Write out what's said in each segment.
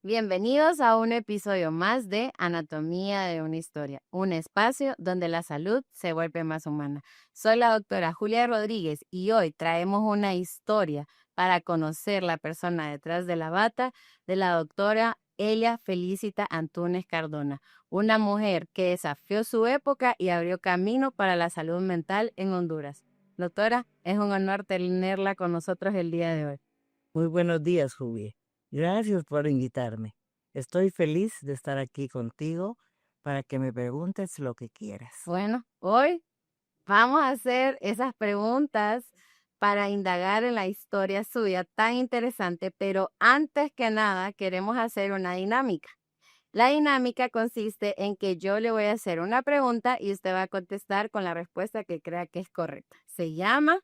Bienvenidos a un episodio más de Anatomía de una historia, un espacio donde la salud se vuelve más humana. Soy la doctora Julia Rodríguez y hoy traemos una historia para conocer la persona detrás de la bata de la doctora Elia Felicita Antúnez Cardona, una mujer que desafió su época y abrió camino para la salud mental en Honduras. Doctora, es un honor tenerla con nosotros el día de hoy. Muy buenos días, Julie. Gracias por invitarme. Estoy feliz de estar aquí contigo para que me preguntes lo que quieras. Bueno, hoy vamos a hacer esas preguntas para indagar en la historia suya tan interesante, pero antes que nada queremos hacer una dinámica. La dinámica consiste en que yo le voy a hacer una pregunta y usted va a contestar con la respuesta que crea que es correcta. Se llama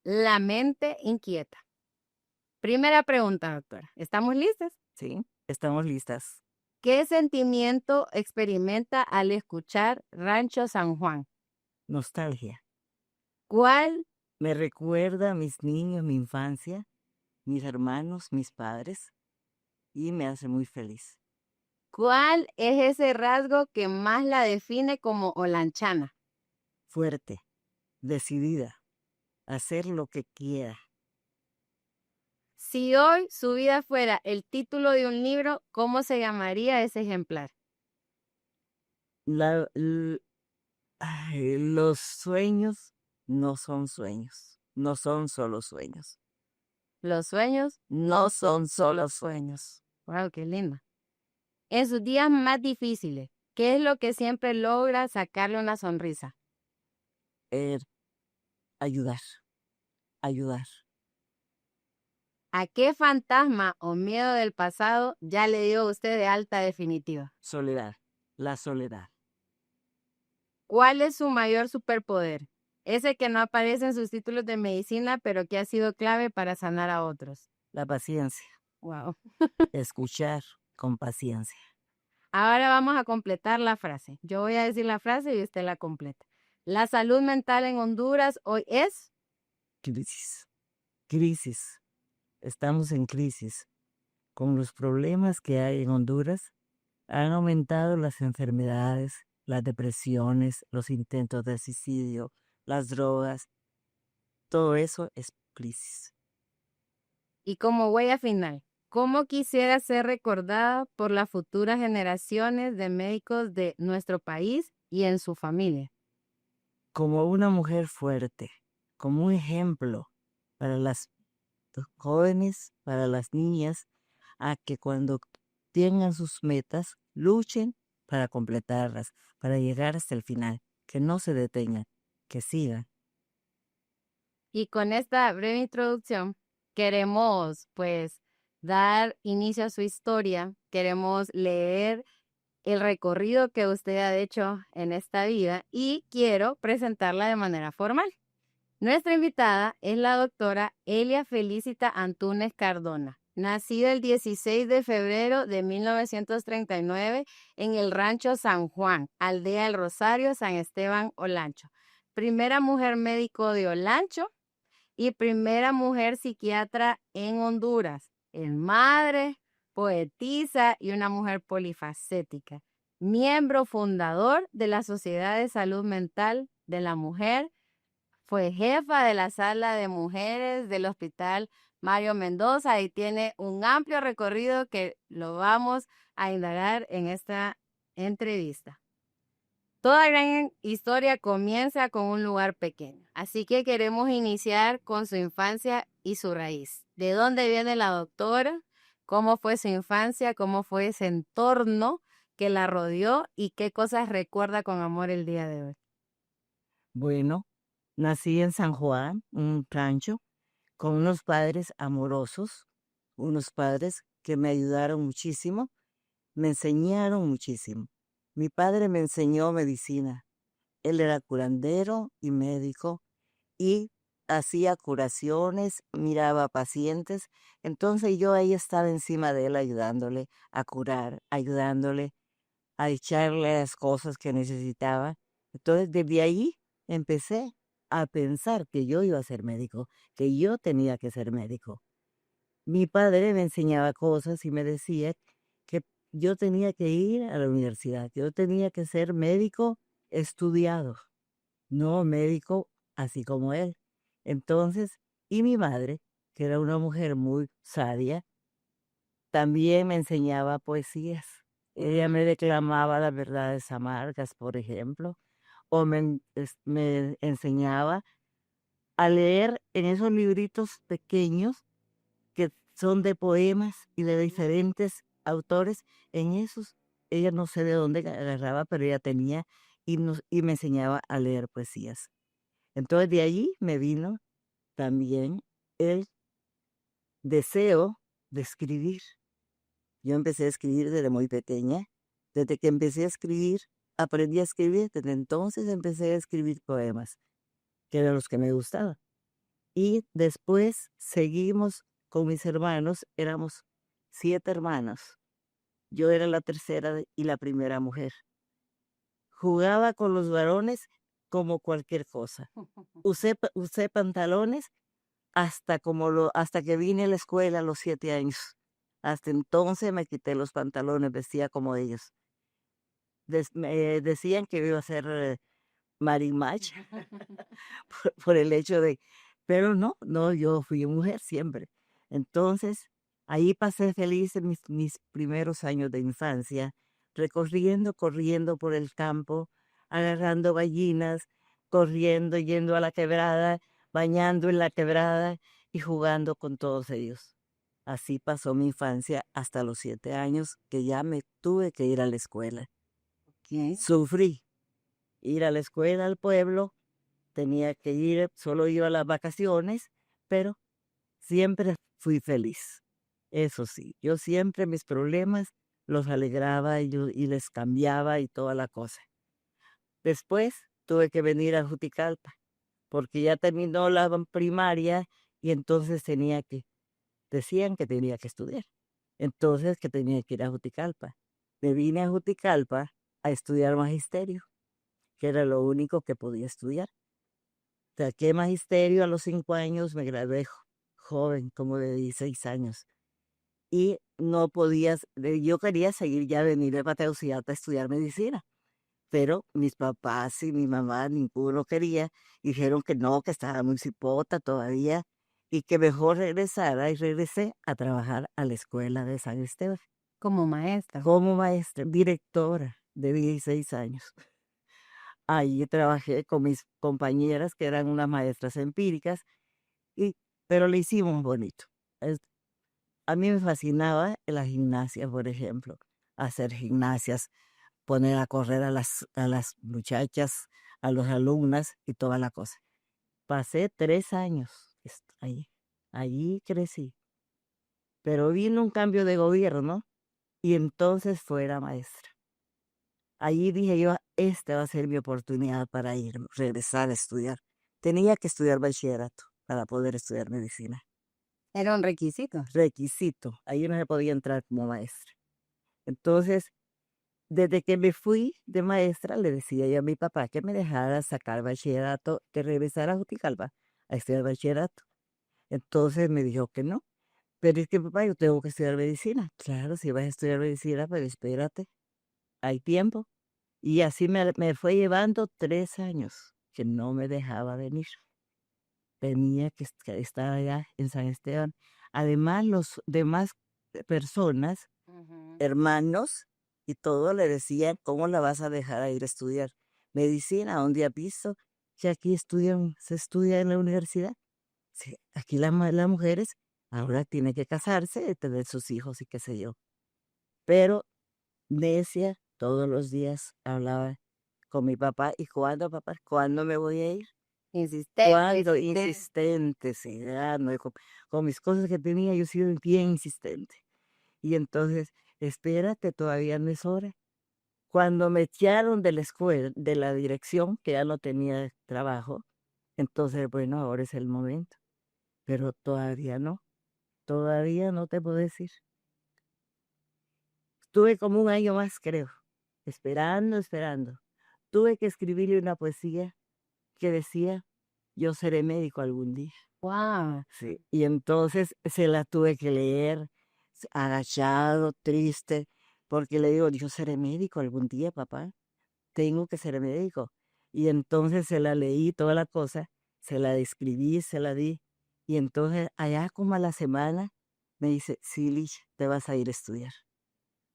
la mente inquieta. Primera pregunta, doctora. ¿Estamos listas? ¿Sí? Estamos listas. ¿Qué sentimiento experimenta al escuchar Rancho San Juan? Nostalgia. ¿Cuál Me recuerda a mis niños, mi infancia, mis hermanos, mis padres y me hace muy feliz. ¿Cuál es ese rasgo que más la define como olanchana? Fuerte, decidida, hacer lo que quiera. Si hoy su vida fuera el título de un libro, ¿cómo se llamaría ese ejemplar? La- l- los sueños no son sueños, no son solo sueños. Los sueños. No son solo sueños. Wow, qué linda. En sus días más difíciles, ¿qué es lo que siempre logra sacarle una sonrisa? Er, ayudar, ayudar. ¿A qué fantasma o miedo del pasado ya le dio usted de alta definitiva? Soledad, la soledad. ¿Cuál es su mayor superpoder? Ese que no aparece en sus títulos de medicina, pero que ha sido clave para sanar a otros. La paciencia, Wow. escuchar con paciencia. Ahora vamos a completar la frase. Yo voy a decir la frase y usted la completa. La salud mental en Honduras hoy es. Crisis, crisis. Estamos en crisis. Con los problemas que hay en Honduras, han aumentado las enfermedades, las depresiones, los intentos de suicidio, las drogas. Todo eso es crisis. Y como huella final, ¿cómo quisiera ser recordada por las futuras generaciones de médicos de nuestro país y en su familia? Como una mujer fuerte, como un ejemplo para las jóvenes, para las niñas, a que cuando tengan sus metas, luchen para completarlas, para llegar hasta el final, que no se detengan, que sigan. Y con esta breve introducción, queremos pues dar inicio a su historia, queremos leer el recorrido que usted ha hecho en esta vida y quiero presentarla de manera formal. Nuestra invitada es la doctora Elia Felicita Antúnez Cardona, nacida el 16 de febrero de 1939 en el rancho San Juan, aldea El Rosario, San Esteban, Olancho. Primera mujer médico de Olancho y primera mujer psiquiatra en Honduras. Es madre, poetisa y una mujer polifacética. Miembro fundador de la Sociedad de Salud Mental de la Mujer. Fue jefa de la sala de mujeres del Hospital Mario Mendoza y tiene un amplio recorrido que lo vamos a indagar en esta entrevista. Toda gran historia comienza con un lugar pequeño, así que queremos iniciar con su infancia y su raíz. ¿De dónde viene la doctora? ¿Cómo fue su infancia? ¿Cómo fue ese entorno que la rodeó? ¿Y qué cosas recuerda con amor el día de hoy? Bueno, nací en San Juan, un rancho, con unos padres amorosos, unos padres que me ayudaron muchísimo, me enseñaron muchísimo. Mi padre me enseñó medicina. Él era curandero y médico y hacía curaciones, miraba pacientes. Entonces yo ahí estaba encima de él ayudándole a curar, ayudándole a echarle las cosas que necesitaba. Entonces desde ahí empecé a pensar que yo iba a ser médico, que yo tenía que ser médico. Mi padre me enseñaba cosas y me decía yo tenía que ir a la universidad, yo tenía que ser médico estudiado, no médico así como él. Entonces, y mi madre, que era una mujer muy sabia, también me enseñaba poesías. Ella me declamaba las verdades amargas, por ejemplo, o me enseñaba a leer en esos libritos pequeños que son de poemas y de diferentes autores. En esos, ella no sé de dónde agarraba, pero ella tenía y me enseñaba a leer poesías. Entonces de allí me vino también el deseo de escribir. Yo empecé a escribir desde muy pequeña. Desde que empecé a escribir, aprendí a escribir. Desde entonces empecé a escribir poemas, que eran los que me gustaban. Y después seguimos con mis hermanos, éramos 7 hermanos. Yo era la tercera y la primera mujer. Jugaba con los varones como cualquier cosa. Usé pantalones hasta que vine a la escuela a los 7 años. Hasta entonces me quité los pantalones, vestía como ellos. Me decían que iba a ser Marimach por el hecho de, pero no, yo fui mujer siempre. Entonces, ahí pasé feliz en mis primeros años de infancia, corriendo por el campo, agarrando gallinas, corriendo, yendo a la quebrada, bañando en la quebrada y jugando con todos ellos. Así pasó mi infancia hasta los 7 años, que ya me tuve que ir a la escuela. Sufrí ir a la escuela al pueblo, tenía que ir, solo iba a las vacaciones, pero siempre fui feliz. Eso sí, yo siempre mis problemas los alegraba y les cambiaba y toda la cosa. Después tuve que venir a Juticalpa, porque ya terminó la primaria y entonces decían que tenía que estudiar. Entonces que tenía que ir a Juticalpa. Me vine a Juticalpa a estudiar magisterio, que era lo único que podía estudiar. Saqué magisterio a los 5 años, me gradué joven, como de 16 años. Y no podías, yo quería seguir ya venir de Mateusiata a estudiar medicina, pero mis papás y mi mamá, ninguno quería, dijeron que no, que estaba muy cipota todavía y que mejor regresara y regresé a trabajar a la escuela de San Esteban. Como maestra. Como maestra, directora de 16 años. Ahí trabajé con mis compañeras que eran unas maestras empíricas, pero le hicimos bonito. A mí me fascinaba la gimnasia, por ejemplo, hacer gimnasias, poner a correr a las muchachas, a las alumnas y toda la cosa. Pasé 3 años allí crecí, pero vino un cambio de gobierno y entonces fuera maestra. Allí dije yo, esta va a ser mi oportunidad para regresar a estudiar. Tenía que estudiar bachillerato para poder estudiar medicina. Era un requisito. Requisito, ahí no se podía entrar como maestra. Entonces, desde que me fui de maestra, le decía yo a mi papá que me dejara sacar bachillerato, que regresara a Juticalpa a estudiar bachillerato. Entonces me dijo que no. Pero es que papá, yo tengo que estudiar medicina. Claro, si vas a estudiar medicina, pero espérate, hay tiempo. Y así me fue llevando 3 años que no me dejaba venir. Tenía que estar allá en San Esteban. Además, los demás personas, hermanos y todo, le decían, ¿cómo la vas a dejar a ir a estudiar medicina? ¿Dónde has visto que aquí se estudia en la universidad? Sí, aquí las mujeres ahora tienen que casarse, tener sus hijos y qué sé yo. Pero necia, todos los días hablaba con mi papá. ¿Y cuándo, papá? ¿Cuándo me voy a ir? Insistente. ¿Cuándo? Insistente, sí, no, con mis cosas que tenía, yo he sido bien insistente. Y entonces, espérate, todavía no es hora. Cuando me echaron de la escuela, de la dirección, que ya no tenía trabajo, entonces, bueno, ahora es el momento. Pero todavía no te puedo decir. Estuve como un año más, creo, esperando. Tuve que escribirle una poesía que decía, yo seré médico algún día. Wow. Sí, y entonces se la tuve que leer agachado, triste, porque le digo, yo seré médico algún día, papá, tengo que ser médico. Y entonces se la leí toda la cosa, se la describí, se la di, y entonces allá como a la semana me dice, sí, Licha, te vas a ir a estudiar.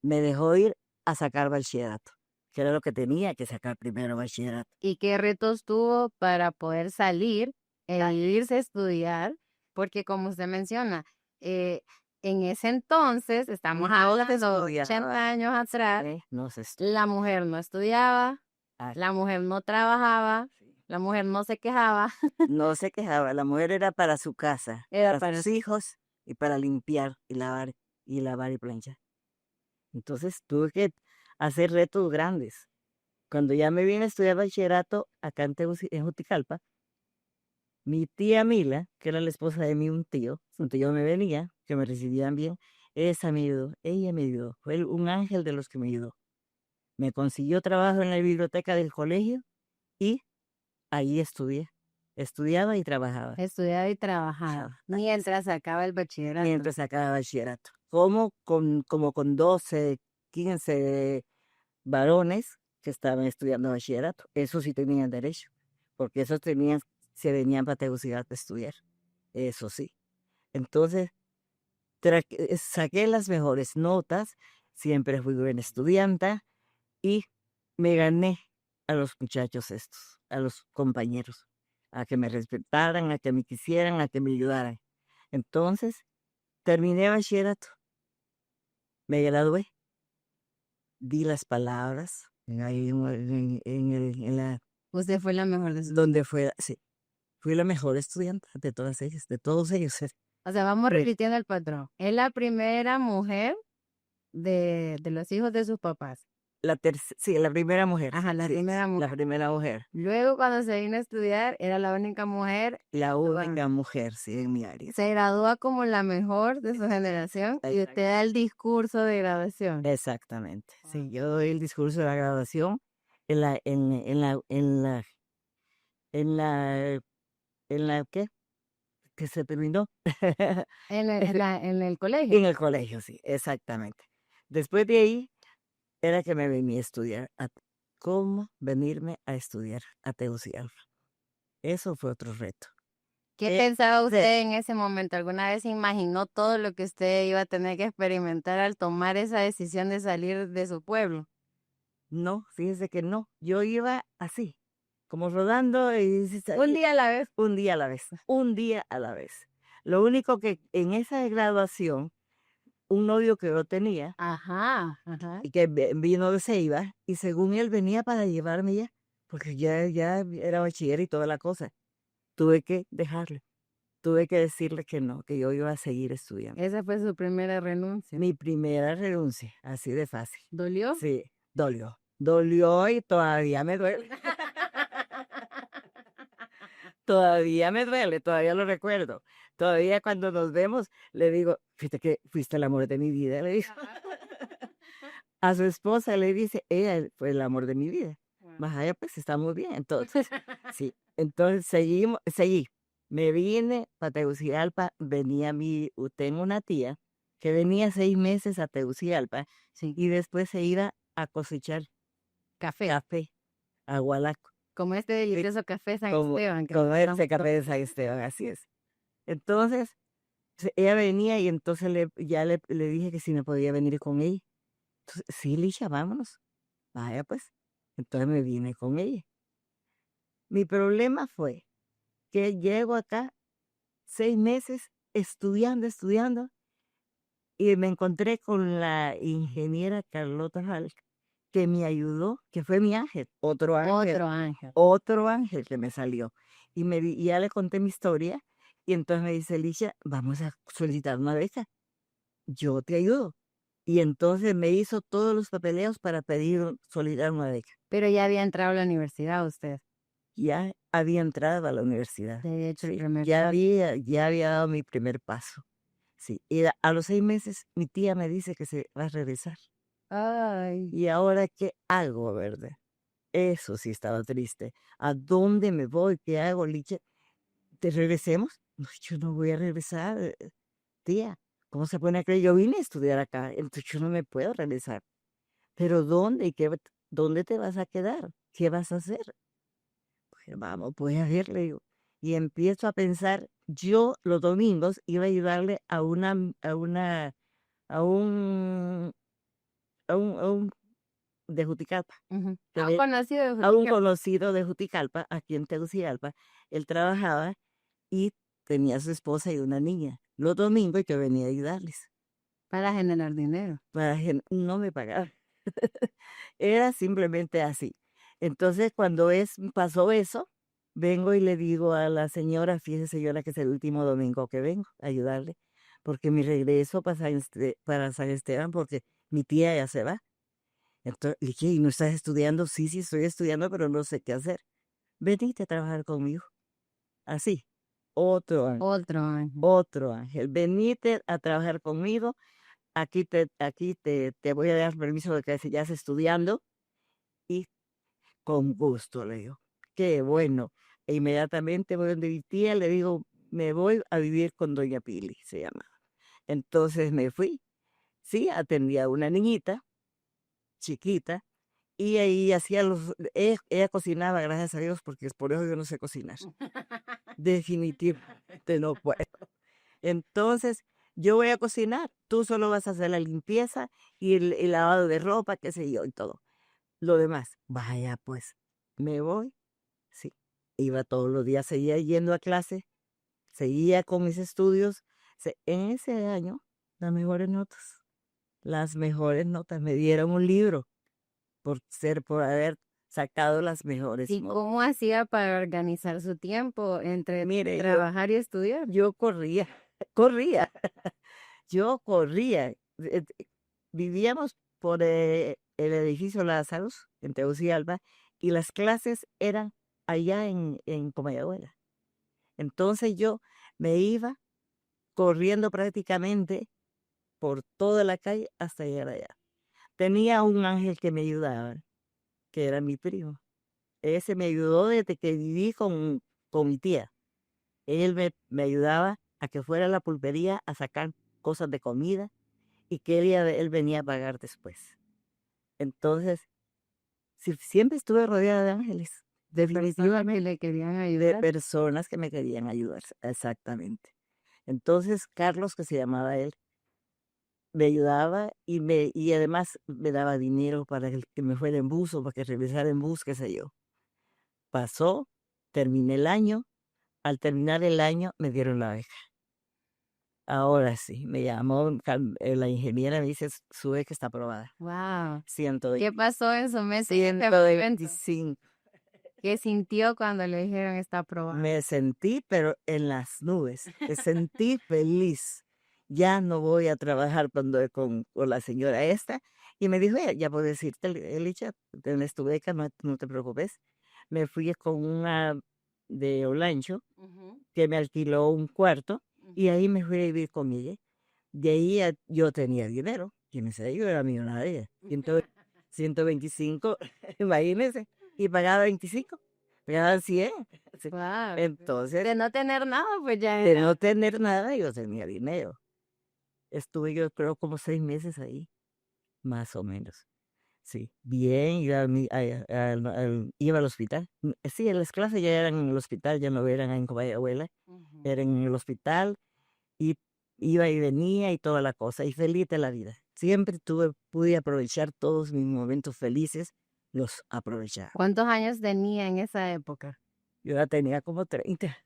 Me dejó ir a sacar bachillerato, que era lo que tenía que sacar primero bachillerato. ¿Y qué retos tuvo para poder salir e irse a estudiar? Porque como usted menciona, en ese entonces, estamos hablando de 80 años atrás, No se la mujer no estudiaba, Ah, la mujer no trabajaba, sí. la mujer no se quejaba, No se quejaba, la mujer era para su casa, era para para... sus hijos y para limpiar y lavar y planchar. Entonces tuve que hacer retos grandes. Cuando ya me vine a estudiar bachillerato acá en Juticalpa, mi tía Mila, que era la esposa de un tío me venía, que me recibían bien, esa me ayudó, ella me ayudó, fue un ángel de los que me ayudó. Me consiguió trabajo en la biblioteca del colegio y ahí estudiaba y trabajaba. Estudiaba y trabajaba mientras sacaba el bachillerato. Mientras sacaba bachillerato. Como con 12, 15 varones que estaban estudiando bachillerato. Eso sí tenían derecho, porque esos se venían para Tegucigalpa a estudiar. Eso sí. Entonces, saqué las mejores notas, siempre fui buena estudiante y me gané a los muchachos estos, a los compañeros, a que me respetaran, a que me quisieran, a que me ayudaran. Entonces, terminé bachillerato, me gradué, di las palabras ahí Usted fue la mejor de sus... donde fuera, sí, fui la mejor estudiante de todas ellas, de todos ellos. O sea, vamos Sí. repitiendo el patrón. Es la primera mujer de los hijos de sus papás. Sí, la primera mujer. Ajá, la Sí, primera mujer. la primera mujer. Luego, cuando se vino a estudiar, era la única mujer. La única mujer, sí, en mi área. Se gradúa como la mejor de su generación y usted da el discurso de graduación. Exactamente. Sí, yo doy el discurso de la graduación en la, en la, en la, en la, en la, ¿qué? Que se terminó. En el colegio. En el colegio, sí, exactamente. Después de ahí, era que me venía a estudiar. ¿Cómo venirme a estudiar a Tegucigalpa? Eso fue otro reto. ¿Qué pensaba usted en ese momento? ¿Alguna vez imaginó todo lo que usted iba a tener que experimentar al tomar esa decisión de salir de su pueblo? No, fíjese que no. Yo iba así, como rodando y Un día a la vez. un día a la vez, un día a la vez. Lo único que en esa graduación, un novio que yo tenía Ajá, ajá. y que vino de Ceiba, y según él venía para llevarme ya, porque ya era bachiller y toda la cosa. Tuve que dejarle, tuve que decirle que no, que yo iba a seguir estudiando. Esa fue su primera renuncia. Mi primera renuncia, así de fácil. ¿Dolió? Sí, dolió. Dolió y todavía me duele. Todavía me duele, todavía lo recuerdo. Todavía cuando nos vemos, le digo, fíjate que fuiste el amor de mi vida, le digo. A su esposa le dice, ella fue el amor de mi vida. Más allá, pues estamos bien. Entonces, sí. Entonces seguí. Me vine para Tegucigalpa, tengo una tía que venía 6 meses a Tegucigalpa Sí. y después se iba a cosechar Café. a Hualaco. Como este delicioso café San Esteban. Como ese café de San Esteban, así es. Entonces, ella venía y entonces le dije que si me podía venir con ella. Entonces, sí, Licha, vámonos. Vaya pues. Entonces me vine con ella. Mi problema fue que llego acá 6 meses estudiando, y me encontré con la ingeniera Carlota Hall, que me ayudó, que fue mi ángel, otro ángel que me salió. Y ya le conté mi historia, y entonces me dice, Licha, vamos a solicitar una beca, yo te ayudo. Y entonces me hizo todos los papeleos para solicitar una beca. Pero ya había entrado a la universidad usted. Ya había entrado a la universidad. De hecho, el Sí, primer ya paso. había dado mi primer paso. Sí, y a los 6 meses mi tía me dice que se va a regresar. Ay. ¿Y ahora qué hago, verdad? Eso sí estaba triste. ¿A dónde me voy? ¿Qué hago, Licha? ¿Te regresemos? No, yo no voy a regresar, tía. ¿Cómo se pone a creer? Yo vine a estudiar acá, entonces yo no me puedo regresar. ¿pero dónde? ¿Dónde te vas a quedar? ¿Qué vas a hacer? Pues vamos, pues a ver, le digo. Y empiezo a pensar, yo los domingos iba a ayudarle a un, a un de Juticalpa, Ujú. que Ah, un conocido de a un Juticalpa. conocido de Juticalpa, aquí en Tegucigalpa. Él trabajaba y tenía su esposa y una niña. Los domingos yo venía a ayudarles. Para generar dinero. No me pagaban. Era simplemente así. Entonces, cuando pasó eso, vengo y le digo a la señora, fíjese señora que es el último domingo que vengo a ayudarle, porque mi regreso para San Esteban, porque mi tía ya se va. Entonces, le dije, ¿y no estás estudiando? Sí, sí, estoy estudiando, pero no sé qué hacer. Venite a trabajar conmigo. Así, otro ángel, Otro ángel. otro ángel. Venite a trabajar conmigo. Aquí te voy a dar permiso de que sigas estudiando y con gusto, le digo. Qué bueno. E inmediatamente voy donde mi tía, le digo, me voy a vivir con doña Pili, se llama. Entonces me fui, sí, atendía a una niñita chiquita y ahí ella cocinaba, gracias a Dios, porque es por eso yo no sé cocinar. Definitivamente no puedo. Entonces, yo voy a cocinar, tú solo vas a hacer la limpieza y el lavado de ropa, qué sé yo, y todo. Lo demás, vaya pues, me voy, sí. Iba todos los días, seguía yendo a clase, seguía con mis estudios. En ese año, las mejores notas, me dieron un libro por haber sacado las mejores ¿Y notas. cómo hacía para organizar su tiempo entre Mire, trabajar y estudiar? yo corría, corría. Yo corría. Vivíamos por el edificio Lázaros, en Tegucigalpa, y las clases eran allá en Comayagüela. Entonces yo me iba corriendo prácticamente por toda la calle hasta llegar allá. Tenía un ángel que me ayudaba, que era mi primo. Ese me ayudó desde que viví con mi tía. Él me ayudaba a que fuera a la pulpería a sacar cosas de comida y que él venía a pagar después. Entonces, siempre estuve rodeada de ángeles, De personas que definitivamente, le querían de ayudar. personas que me querían ayudar, exactamente. Entonces, Carlos, que se llamaba él, me ayudaba y además me daba dinero para que me fuera en bus o para que regresara en bus, qué sé yo. Pasó, terminé el año, al terminar el año me dieron la beca. Ahora sí, me llamó la ingeniera, me dice, su beca está aprobada. Wow. 120, ¿Qué pasó en su mente en ese momento? 125. ¿Qué sintió cuando le dijeron está aprobado? Me sentí, pero en las nubes. Me sentí feliz. Ya no voy a trabajar con la señora esta. Y me dijo, ya puedes irte, Elicha, tienes tu beca, no te preocupes. Me fui con una de Olancho Ujú, que me alquiló un cuarto y ujú. ahí me fui a vivir con ella. De ahí yo tenía dinero. Quien yo era millonaria. 125, imagínense. Y pagaba 25, pagaba 100. Sí. Wow. Entonces, De no tener nada, pues ya de era. no tener nada, yo tenía dinero. Estuve yo creo como 6 meses ahí, más o menos. Sí, bien, iba al hospital. Sí, las clases ya eran en el hospital, ya no eran en Comayagüela, Ujú. eran en el hospital y iba y venía y toda la cosa, y feliz de la vida. Siempre pude aprovechar todos mis momentos felices, los aprovechaba. ¿Cuántos años tenía en esa época? Yo ya tenía como 30.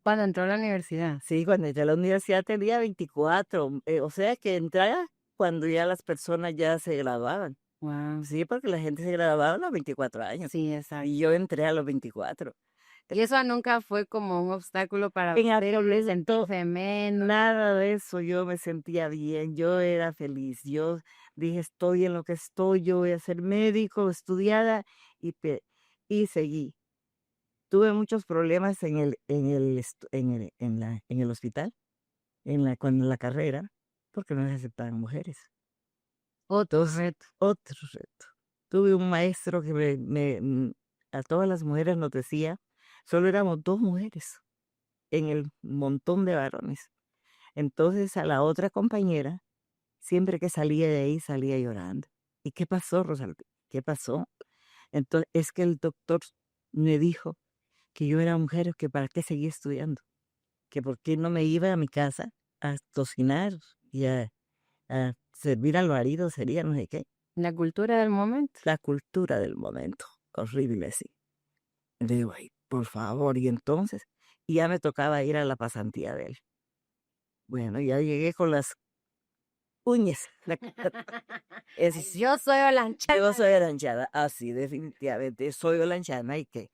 Cuando entró a la universidad. Sí, cuando entré a la universidad tenía 24, o sea que entraba cuando ya las personas ya se graduaban. Wow. Sí, porque la gente se graduaba a los 24 años Sí, exacto. y yo entré a los 24. Y eso nunca fue como un obstáculo para En usted absoluto, sentirse menos. nada de eso, yo me sentía bien, yo era feliz, yo dije, estoy en lo que estoy, yo voy a ser médico, estudiada y seguí. Tuve muchos problemas en el hospital, con la carrera, porque no se aceptaban mujeres. Otro Entonces, reto. otro reto. Tuve un maestro que a todas las mujeres nos decía, solo éramos 2 mujeres en el montón de varones. Entonces a la otra compañera, siempre que salía de ahí, salía llorando. ¿Y qué pasó, Rosalba? ¿Qué pasó? Entonces, es que el doctor me dijo que yo era mujer, que para qué seguía estudiando, que por qué no me iba a mi casa a cocinar y a servir al marido, sería no sé qué. La cultura del momento. La cultura del momento, horrible, sí. Le digo, ay, por favor, y entonces, y ya me tocaba ir a la pasantía de él. Bueno, ya llegué con las uñas. Ay, yo soy Olanchana. Yo soy Olanchana, así definitivamente, soy Olanchana y que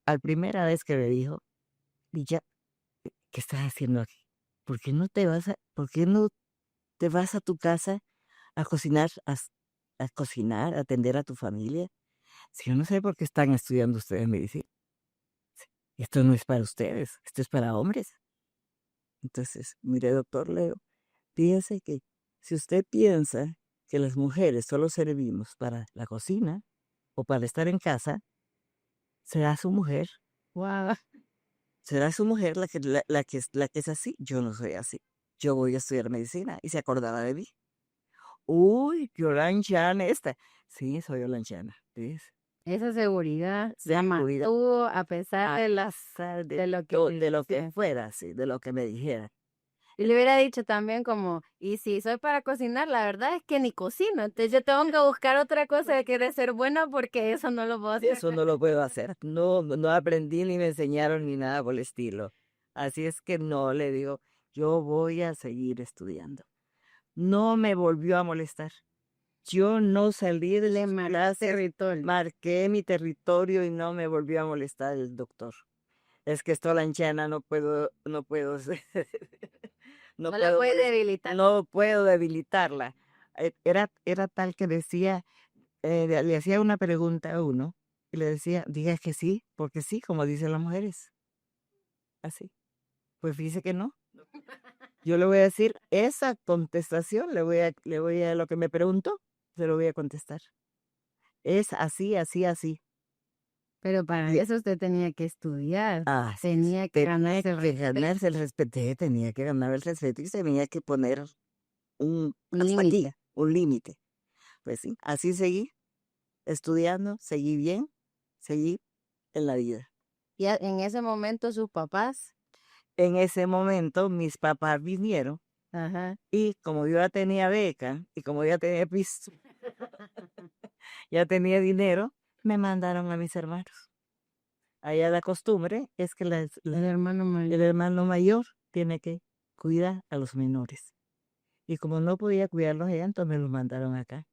al primera vez que me dijo, y ya, ¿qué estás haciendo aquí? ¿Por qué no te vas a tu casa a cocinar, a cocinar, a atender a tu familia? Si yo no sé por qué están estudiando ustedes medicina. Esto no es para ustedes, esto es para hombres. Entonces, mire, doctor Leo, fíjese que si usted piensa que las mujeres solo servimos para la cocina o para estar en casa, será su mujer, Wow. será su mujer la que es así. Yo no soy así. Yo voy a estudiar medicina y se acordaba de mí. Uy, qué olanchana esta. Sí, soy olanchana, ¿ves? Esa seguridad la Seguridad. mantuvo a pesar A de las pesar de lo que de lo que dice. fuera, sí, de lo que me dijera. Y le hubiera dicho también como, y si soy para cocinar, la verdad es que ni cocino, entonces yo tengo que buscar otra cosa que de ser buena porque eso no lo puedo hacer. Eso no lo puedo hacer. No, no aprendí ni me enseñaron ni nada por el estilo. Así es que no, le digo, yo voy a seguir estudiando. No me volvió a molestar. Yo no salí de Le sus marqué clases, territorio. marqué mi territorio y no me volvió a molestar el doctor. Es que estoy lanchana, no puedo, no No la puedo, puede debilitar. no puedo debilitarla. Era tal que decía, le hacía una pregunta a uno y le decía, diga que sí, porque sí, como dicen las mujeres. Así. Pues fíjese que no. Yo le voy a decir esa contestación, le voy a lo que me preguntó, se lo voy a contestar. Es así, así, así. Pero para Y eso usted tenía que estudiar, así es. tenía que Tenía ganarse el que respeto, ganarse el respeto, tenía que ganar el respeto y tenía que poner un un hasta aquí, límite. un límite. Pues sí, así seguí estudiando, seguí bien, seguí en la vida. Y en ese momento sus papás, En ese momento mis papás vinieron ajá, y como yo ya tenía beca y como ya tenía piso, ya tenía dinero, me mandaron a mis hermanos. Allá la costumbre es que el hermano el mayor. hermano mayor tiene que cuidar a los menores. Y como no podía cuidarlos allá, entonces me los mandaron acá.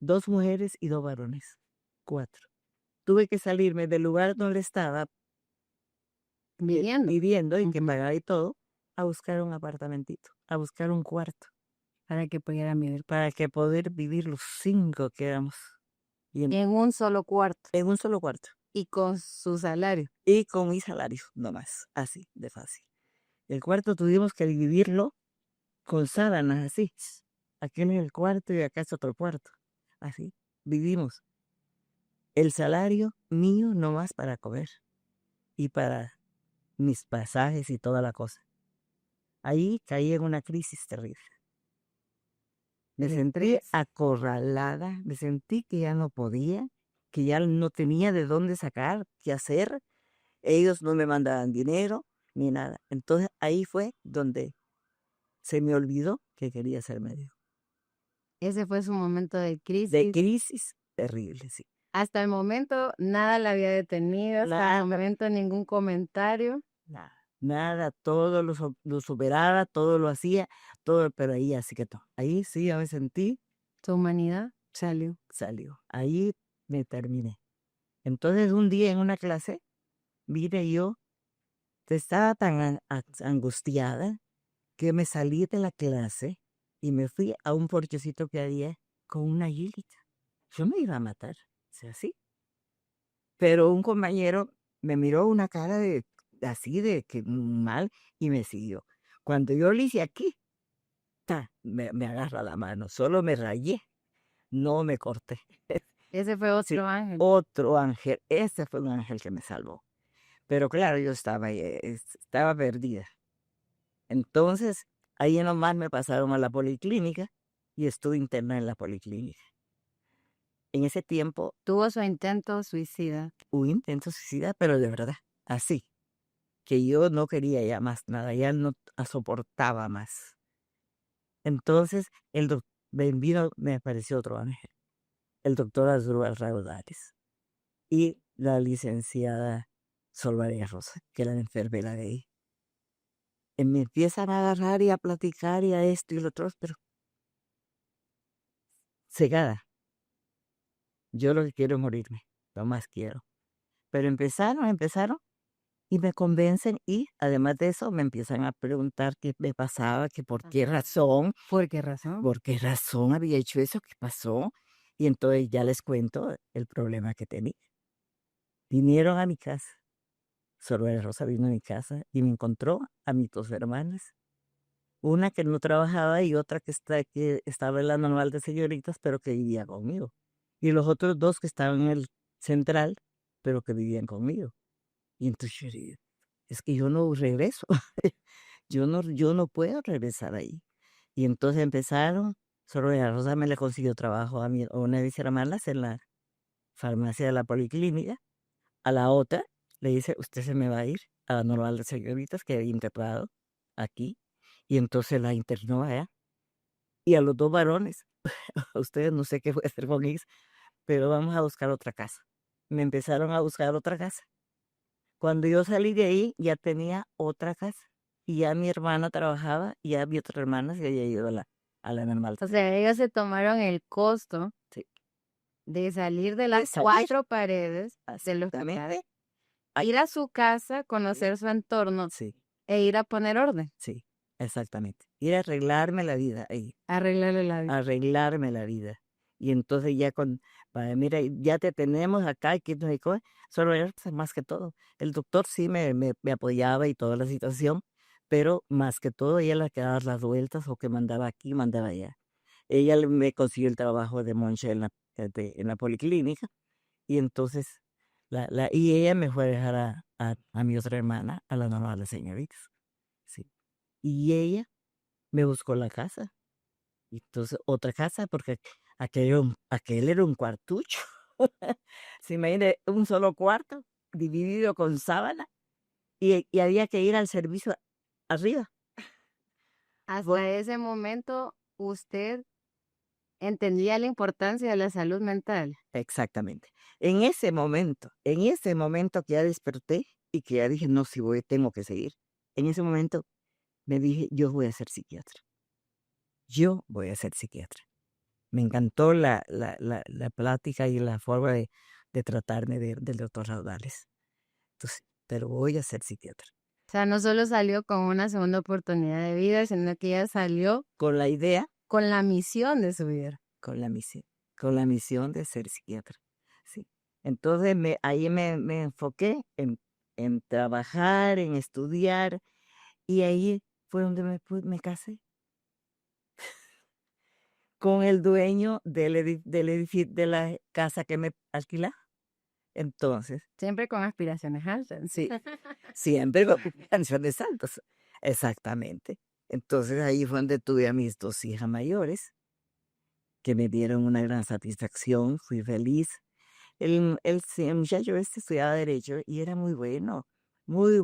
2 mujeres y 2 varones. 4. Tuve que salirme del lugar donde estaba Viviendo. viviendo y que Ujú. pagaba y todo, a buscar un apartamentito, a buscar un cuarto, Para que pudieran vivir para que poder vivir los 5 que éramos. Y en un solo cuarto en un solo cuarto. y con su salario. Y con mi salario, no más. Así, de fácil. El cuarto tuvimos que dividirlo con sábanas, así. Aquí en el cuarto y acá es otro cuarto. Así, vivimos. El salario mío no más para comer y para mis pasajes y toda la cosa. Ahí caí en una crisis terrible. Me De sentí estrés. acorralada, me sentí que ya no podía, que ya no tenía de dónde sacar, qué hacer. Ellos no me mandaban dinero ni nada. Entonces ahí fue donde se me olvidó que quería ser médico. Ese fue su momento de De crisis. crisis terrible, sí. Hasta el momento nada la había detenido, hasta el Nada, momento ningún comentario. nada, nada, todo lo superaba, todo lo hacía, todo, pero ahí así que todo. Ahí sí ya me sentí, Su humanidad salió. salió. Ahí me terminé. Entonces un día en una clase, mire yo, estaba tan angustiada que me salí de la clase y me fui a un porchecito que había con una aguilita. Yo me iba a matar, o sea, así. Pero un compañero me miró una cara de así de que mal y me siguió. Cuando yo le hice aquí, ta, me agarra la mano, solo me rayé, no me corté. Ese fue Sí, otro ángel. otro ángel, ese fue un ángel que me salvó. Pero claro, yo estaba, estaba perdida. Entonces, ahí nomás me pasaron a la policlínica y estuve interna en la policlínica. En ese tiempo Tuvo su intento suicida. hubo intento suicida, pero de verdad, así, que yo no quería ya más nada, ya no soportaba más. Entonces, me apareció otro ángel, el doctor Asdrúbal Raudales y la licenciada Sol María Rosa, que era la enfermera de ahí. Y me empiezan a agarrar y a platicar y a esto y lo otro, pero cegada. Yo lo que quiero es morirme, lo más quiero. Pero empezaron y me convencen y además de eso me empiezan a preguntar qué me pasaba, que ¿Por qué razón? por qué razón había hecho eso, qué pasó. Y entonces ya les cuento el problema que tenía. Vinieron a mi casa, Soraya Rosa vino a mi casa y me encontró a mis dos hermanas. Una que no trabajaba y otra que estaba en la normal de señoritas, pero que vivía conmigo. Y los otros dos que estaban en el central, pero que vivían conmigo. Y entonces yo dije, es que yo no regreso, yo no puedo regresar ahí. Y entonces empezaron, Soraya Rosa me le consiguió trabajo a una de mis hermanas en la farmacia de la policlínica. A la otra le dice, usted se me va a ir a la normal de señoritas que había internado aquí. Y entonces la internó allá. Y a los dos varones, a ustedes no sé qué voy a hacer con ellos, pero vamos a buscar otra casa. Me empezaron a buscar otra casa. Cuando yo salí de ahí, ya tenía otra casa. Y ya mi hermana trabajaba, y ya mi otra hermana se había ido a la normal. O sea, ellos se tomaron el costo Sí. de salir de De las salir, 4 paredes del hospital, exactamente. ir a su casa, conocer su entorno Sí, e ir a poner orden, sí, exactamente. Ir a arreglarme la vida ahí. arreglarle la vida. Arreglarme la vida. Y entonces ya mira, ya te tenemos acá, y que no sé qué, solo era más que todo. El doctor sí me apoyaba y toda la situación, pero más que todo ella la que daba las vueltas o que mandaba aquí, mandaba allá. Ella me consiguió el trabajo de monja en la policlínica y entonces, y ella me fue a dejar a mi otra hermana, a la normal de señoritas. Sí. Y ella me buscó la casa. Y entonces, otra casa, porque aquel era un cuartucho. Se imagina, un solo cuarto, dividido con sábana, y había que ir al servicio arriba. Hasta ese momento, usted entendía la importancia de la salud mental. Exactamente. En ese momento que ya desperté y que ya dije, no, si voy, tengo que seguir. En ese momento me dije, yo voy a ser psiquiatra. Yo voy a ser psiquiatra. Me encantó la plática y la forma de tratarme del doctor Raudales. Entonces, pero voy a ser psiquiatra. O sea, no solo salió con una segunda oportunidad de vida, sino que ella salió Con la idea, con la misión de su vida. con la misión de ser psiquiatra. Sí. Entonces, ahí me enfoqué en trabajar, en estudiar, y ahí fue donde me casé con el dueño de la casa que me alquilaba. Entonces, Siempre con aspiraciones altas. sí, siempre con canciones santas. Exactamente. Entonces ahí fue donde tuve a mis dos hijas mayores, que me dieron una gran satisfacción, fui feliz. El muchacho estudiaba Derecho y era muy bueno, muy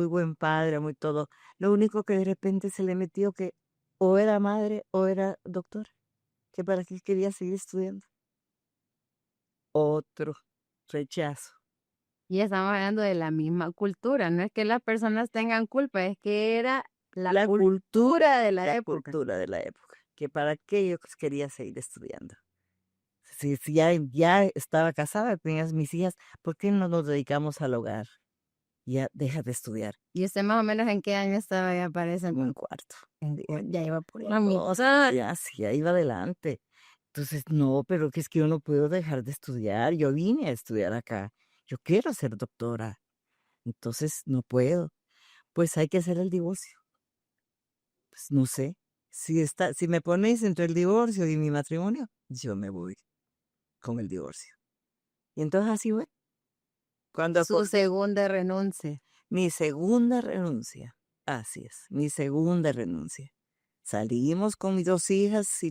buen padre, muy todo. Lo único que de repente se le metió que o era madre o era doctor, que para qué quería seguir estudiando. Otro rechazo. Y estamos hablando de la misma cultura, no es que las personas tengan culpa, es que era la La cultura de la época. cultura de la época, que para qué yo quería seguir estudiando. Si ya estaba casada, tenías mis hijas, ¿por qué no nos dedicamos al hogar? Ya deja de estudiar. ¿Y usted más o menos en qué año estaba ya para ese En un entonces? cuarto. Ya iba por la O mitad. sea, ya, sí, ya iba adelante. Entonces, no, pero que es que yo no puedo dejar de estudiar. Yo vine a estudiar acá. Yo quiero ser doctora. Entonces, no puedo. Pues hay que hacer el divorcio. Pues no sé. Si me ponéis entre el divorcio y mi matrimonio, yo me voy con el divorcio. Y entonces así fue. Cuando Su segunda renuncia. mi segunda renuncia, así es, mi segunda renuncia. Salimos con mis dos hijas y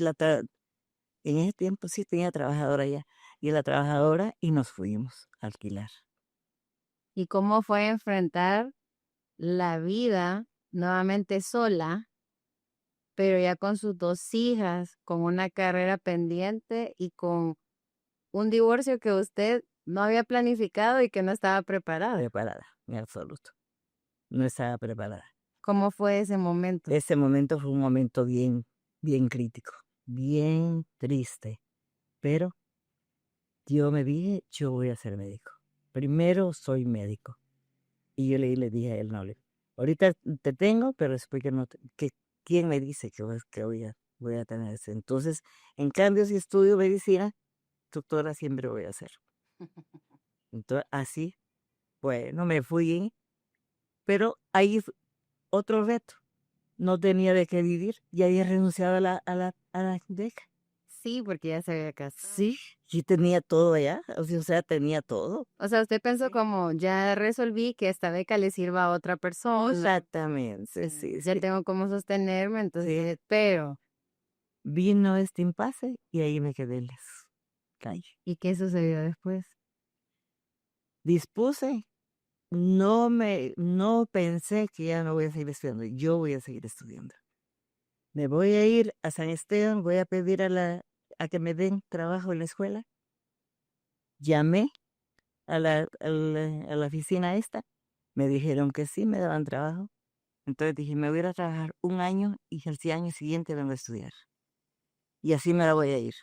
en ese tiempo sí tenía trabajadora ya. y la trabajadora y nos fuimos a alquilar. ¿Y cómo fue enfrentar la vida nuevamente sola, pero ya con sus 2 hijas, con una carrera pendiente y con un divorcio que usted no había planificado y que no estaba preparada? Preparada, en absoluto. No estaba preparada. ¿Cómo fue ese momento? Ese momento fue un momento bien, bien crítico, bien triste, pero yo me dije, yo voy a ser médico. Primero soy médico. Y yo le dije a él, no, ahorita te tengo, pero después que no, ¿quién me dice que voy a tener eso? Entonces, en cambio, si estudio medicina, doctora siempre voy a ser. Entonces, así, bueno, me fui, pero ahí otro reto. No tenía de qué vivir, ya había renunciado a la beca. Sí, porque ya se había casado. Sí, y tenía todo allá, o sea, tenía todo. O sea, usted pensó como, ya resolví que esta beca le sirva a otra persona, Exactamente, sí, ya sí, tengo cómo sostenerme, sí. entonces, pero, Vino este impasse y ahí me quedé en las calles. ¿y qué sucedió después? Dispuse, no pensé que ya no voy a seguir estudiando, yo voy a seguir estudiando. Me voy a ir a San Esteban, voy a pedir a que me den trabajo en la escuela. Llamé a la oficina esta, me dijeron que sí, me daban trabajo. Entonces dije, me voy a ir a trabajar un año y el año siguiente vengo a estudiar. Y así me la voy a ir.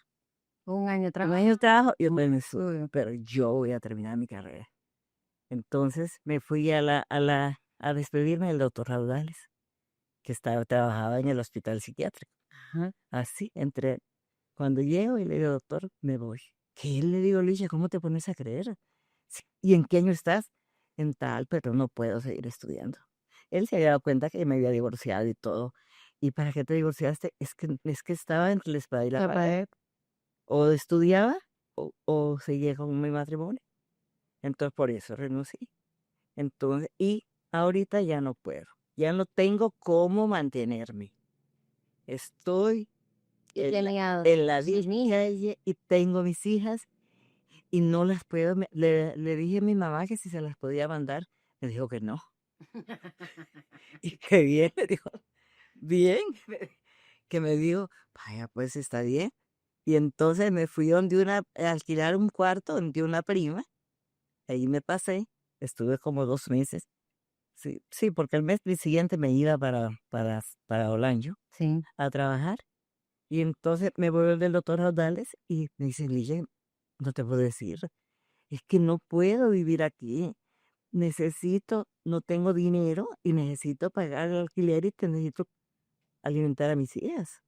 Un año Un trabajo. año de trabajo y otro año de estudio, pero yo voy a terminar mi carrera. Entonces me fui a despedirme del doctor Raudales, que trabajaba en el hospital psiquiátrico. Ajá. Así, cuando llego y le digo, doctor, me voy. ¿Qué le digo, Licia? ¿Cómo te pones a creer? Sí, ¿y en qué año estás? En tal, pero no puedo seguir estudiando. Él se había dado cuenta que me había divorciado y todo. ¿Y para qué te divorciaste? Es que estaba entre la espada y la pared. O estudiaba o seguía con mi matrimonio. Entonces por eso renuncié. Entonces, y ahorita ya no puedo. Ya no tengo cómo mantenerme. Estoy en la calle y tengo mis hijas y no las puedo. Le dije a mi mamá que si se las podía mandar. Me dijo que no. Y que bien, me dijo, bien. Que me dijo, vaya, pues está bien. Y entonces me fui a alquilar un cuarto donde una prima. Ahí me pasé, estuve como 2 meses. Sí, sí, porque el mes siguiente me iba para Olancho Sí. a trabajar. Y entonces me voy del doctor Raudales y me dice, Ligia, no te puedo decir, es que no puedo vivir aquí. No tengo dinero y necesito pagar el alquiler y necesito alimentar a mis hijas.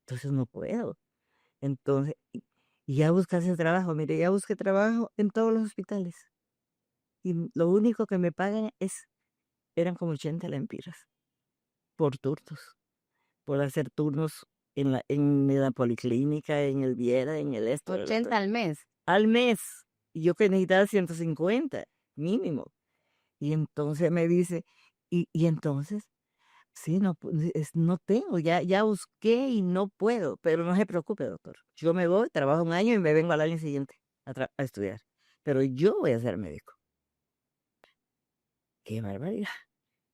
Entonces no puedo. Entonces, y ya buscase trabajo. Mire, ya busqué trabajo en todos los hospitales. Y lo único que me pagan eran como 80 lempiras por turnos, por hacer turnos en la policlínica, en el Viera, en el esto, el otro. 80 al mes. Al mes. Y yo que necesitaba 150 mínimo. Y entonces me dice, y entonces, sí, no, no tengo, ya busqué y no puedo, pero no se preocupe, doctor. Yo me voy, trabajo un año y me vengo al año siguiente a estudiar. Pero yo voy a ser médico. Qué barbaridad.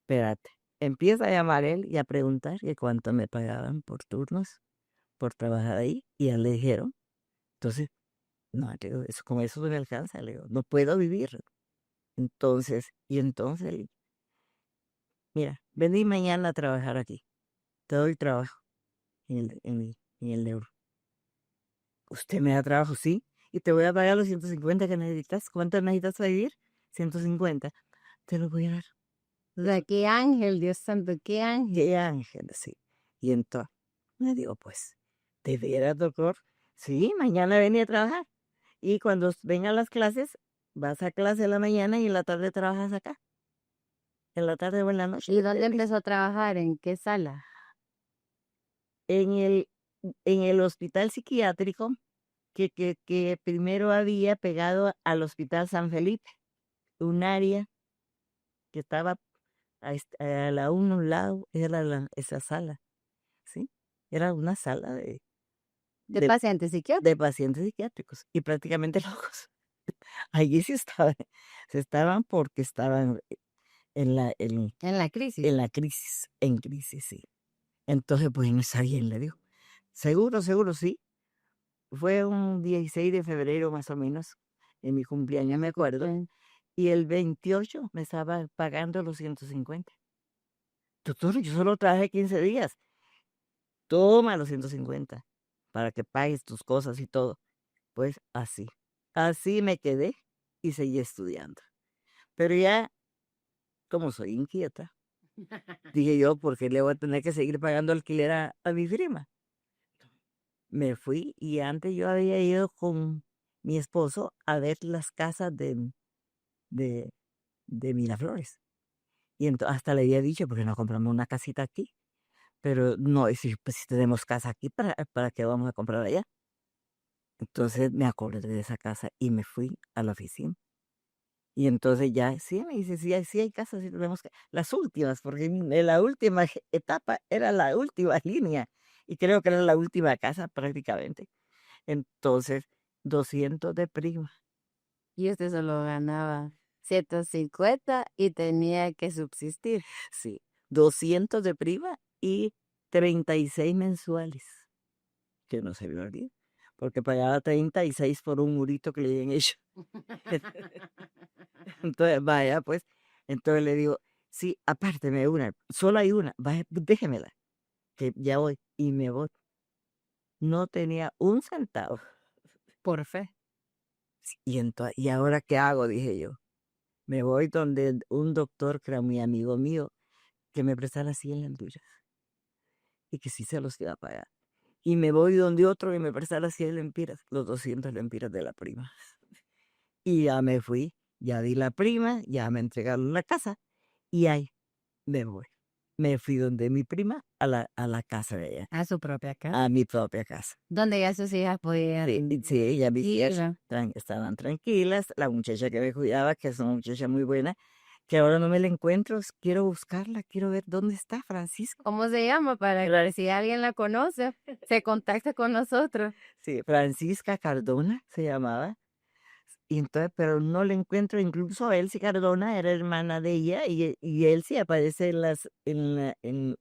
Espérate. Empieza a llamar él y a preguntar que cuánto me pagaban por turnos, por trabajar ahí, y ya le dijeron. Entonces, no, le digo, con eso no me alcanza, le digo, no puedo vivir. Entonces, mira, vení mañana a trabajar aquí, te doy trabajo en el neuro. Usted me da trabajo, sí, y te voy a pagar los 150 que necesitas. ¿Cuánto necesitas para vivir? 150. Te lo voy a dar. O sea, qué ángel, Dios santo, qué ángel. Qué ángel, sí. Y entonces, me digo, pues, ¿de veras, doctor? Sí, mañana venía a trabajar. Y cuando vengan las clases, vas a clase en la mañana y en la tarde trabajas acá. En la tarde o en la noche. ¿Y dónde empezó a trabajar? ¿En qué sala? En el, en el hospital psiquiátrico que primero había pegado al Hospital San Felipe, un área que estaba a un lado, era esa sala, ¿sí? Era una sala de de, pacientes psiquiátricos de pacientes psiquiátricos y prácticamente locos. Allí sí se estaban porque estaban en la, en, en la crisis. en crisis, sí. Entonces, pues no sabía quién le dio. Seguro, seguro, sí. Fue un 16 de febrero más o menos, en mi cumpleaños, me acuerdo. Ok. Y el 28 me estaba pagando los 150. Doctor, yo solo traje 15 días. Toma los 150 para que pagues tus cosas y todo. Pues así. Así me quedé y seguí estudiando. Pero ya, como soy inquieta, dije yo, ¿por qué le voy a tener que seguir pagando alquiler a mi prima? Me fui y antes yo había ido con mi esposo a ver las casas de, de Miraflores. Y hasta le había dicho, porque no compramos una casita aquí. Pero no, y si, pues, si tenemos casa aquí, ¿para qué vamos a comprar allá? Entonces me acordé de esa casa y me fui a la oficina. Y entonces ya, sí, me dice, sí hay casas, sí tenemos que, las últimas, porque en la última etapa era la última línea. Y creo que era la última casa prácticamente. Entonces, 200 de prima. Y usted solo ganaba 150 y tenía que subsistir. Sí, 200 de prima y 36 mensuales, que no se me olvida, porque pagaba 36 por un murito que le habían hecho. Entonces, vaya, pues, entonces le digo, sí, apárteme una, solo hay una, vaya, déjemela, que ya voy, y me voy. No tenía un centavo. Por fe. ¿Y ahora qué hago? Dije yo. Me voy donde un doctor que era muy amigo mío, que me prestara 100 lempiras y que sí se los iba a pagar. Y me voy donde otro y me prestara 100 lempiras, los 200 lempiras de la prima. Y ya me fui, ya di la prima, ya me entregaron la casa y ahí me voy. Me fui donde mi prima a la casa de ella, A su propia casa. a mi propia casa. Donde ya sus hijas Sí, podían sí, ya mis hijas ir. estaban tranquilas. La muchacha que me cuidaba, que es una muchacha muy buena, que ahora no me la encuentro, quiero buscarla, quiero ver dónde está Francisco. ¿Cómo se llama? Para que si alguien la conoce, se contacte con nosotros. Sí, Francisca Cardona se llamaba. Y entonces, pero no le encuentro, incluso Elsie Cardona era hermana de ella y él sí aparece en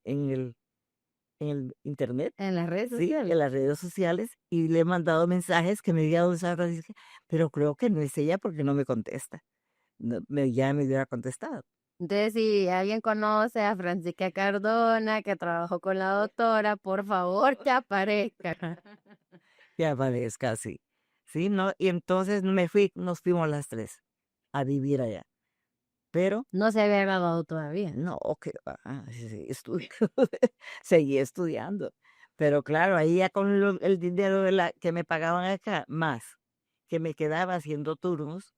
el internet, En las redes sí, sociales. en las redes sociales, y le he mandado mensajes que me diga dónde está Francisca, pero creo que no es ella porque no me contesta. Ya me hubiera contestado. Entonces, si alguien conoce a Francisca Cardona, que trabajó con la doctora, por favor que aparezca. Ya aparezca así. Sí, ¿no? Y entonces nos fuimos las tres a vivir allá. Pero No se había graduado todavía. no, que va, sí, seguí estudiando. Pero claro, ahí ya con el dinero que me pagaban acá, más que me quedaba haciendo turnos,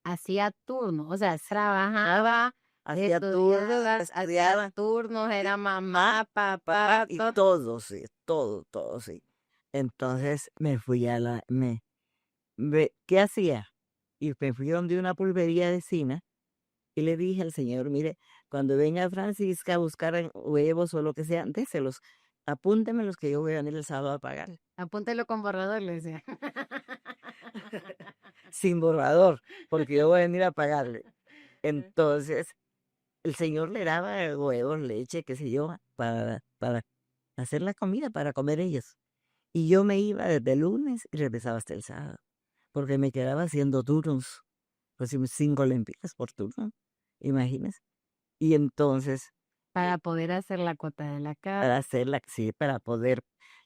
Hacía turnos, o sea, trabajaba, hacía turnos, estudiaba, hacía estudiaba, turnos, era mamá, papá, papá, y todo. todo, sí, todo, sí. Entonces me fui ¿qué hacía? Y me fui donde una pulpería de Sina y le dije al señor, mire, cuando venga Francisca a buscar huevos o lo que sea, déselos, apúntemelos que yo voy a venir el sábado a pagar. Apúntelo con borrador, le decía. Sin borrador, porque yo voy a venir a pagarle. Entonces, el señor le daba huevos, leche, qué sé yo, para hacer la comida, para comer ellos. Y yo me iba desde el lunes y regresaba hasta el sábado, porque me quedaba haciendo turnos, pues 5 lempiras por turno, imagínese. Y entonces, Para poder hacer la cuota de la casa. para hacerla, sí, para poder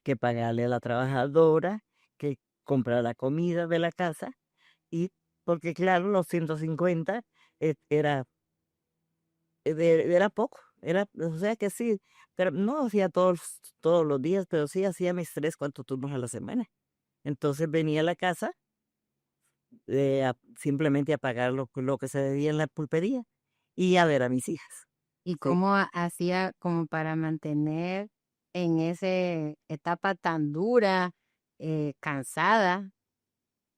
que pagarle a la trabajadora, que comprar la comida de la casa, y porque claro, los 150 era era poco, o sea que sí, pero no hacía todos los días, pero sí hacía mis 3, 4 turnos a la semana. Entonces venía a la casa, simplemente a pagar lo que se debía en la pulpería y a ver a mis hijas. ¿Y Sí. cómo hacía como para mantener en esa etapa tan dura, cansada,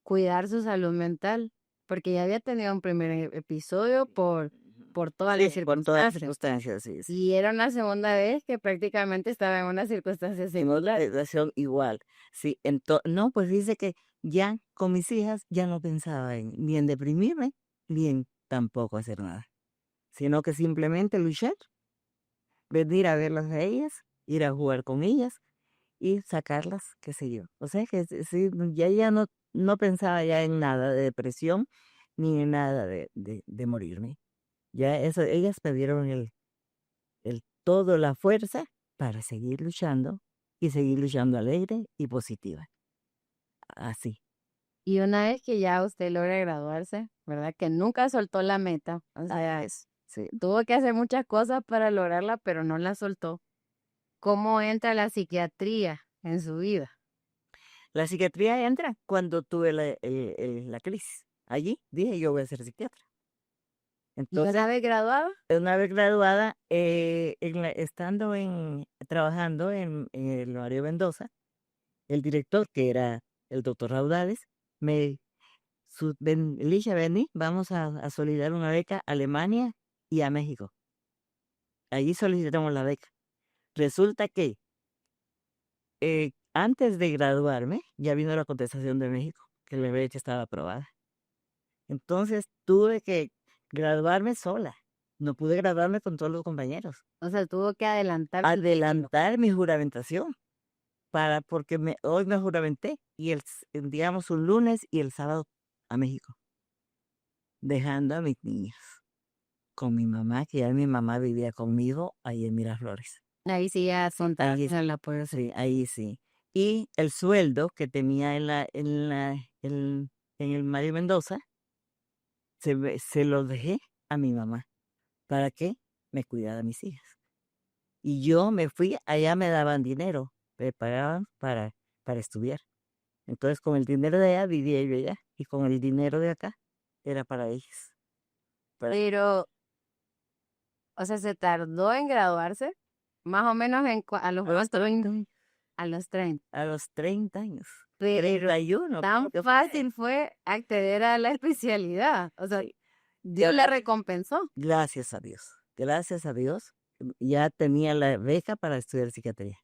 cuidar su salud mental? Porque ya había tenido un primer episodio por por todas las Sí, por todas las circunstancias. circunstancias, sí, sí. Y era una segunda vez que prácticamente estaba en una segunda vez que prácticamente estaba en una circunstancia En otra similar. situación igual. Sí, no, pues dice que ya con mis hijas ya no pensaba ni en deprimirme, ni en tampoco hacer nada, sino que simplemente luchar, venir a verlas a ellas, ir a jugar con ellas y sacarlas, qué sé yo. O sea que sí, ya no pensaba ya en nada de depresión, ni en nada de morirme. Ya eso, ellas me dieron todo la fuerza para seguir luchando y seguir luchando alegre y positiva. Así. Y una vez que ya usted logra graduarse, ¿verdad? Que nunca soltó la meta. O sea, Sí. tuvo que hacer muchas cosas para lograrla, pero no la soltó. ¿Cómo entra la psiquiatría en su vida? La psiquiatría entra cuando tuve la crisis. Allí dije, yo voy a ser psiquiatra. ¿Y Entonces, una vez graduada? una vez graduada, estando trabajando en el Mario Mendoza, el director, que era el doctor Raudales, me Ligia, vení, vamos a solicitar una beca a Alemania y a México. Allí solicitamos la beca. Resulta que antes de graduarme, ya vino la contestación de México, que la beca estaba aprobada. Entonces tuve que graduarme sola. No pude graduarme con todos los compañeros. O sea, tuvo que adelantar su título. Adelantar mi juramentación porque hoy me juramenté y digamos un lunes y el sábado a México, dejando a mis niños con mi mamá, que ya mi mamá vivía conmigo ahí en Miraflores. Ahí sí ya contaron Ahí, el apoyo. sí, ahí sí. Y el sueldo que tenía en el Mario Mendoza, se lo dejé a mi mamá para que me cuidara a mis hijas. Y yo me fui, allá me daban dinero, me pagaban para estudiar. Entonces con el dinero de allá vivía yo allá y con el dinero de acá era para ellas. Pero, o sea, se tardó en graduarse, más o menos a los A los 30, a los 30. a los 30 años, Pero 31, tan creo que fue. fácil fue acceder a la especialidad. O sea, Dios le recompensó. Gracias a Dios, gracias a Dios, ya tenía la beca para estudiar psiquiatría.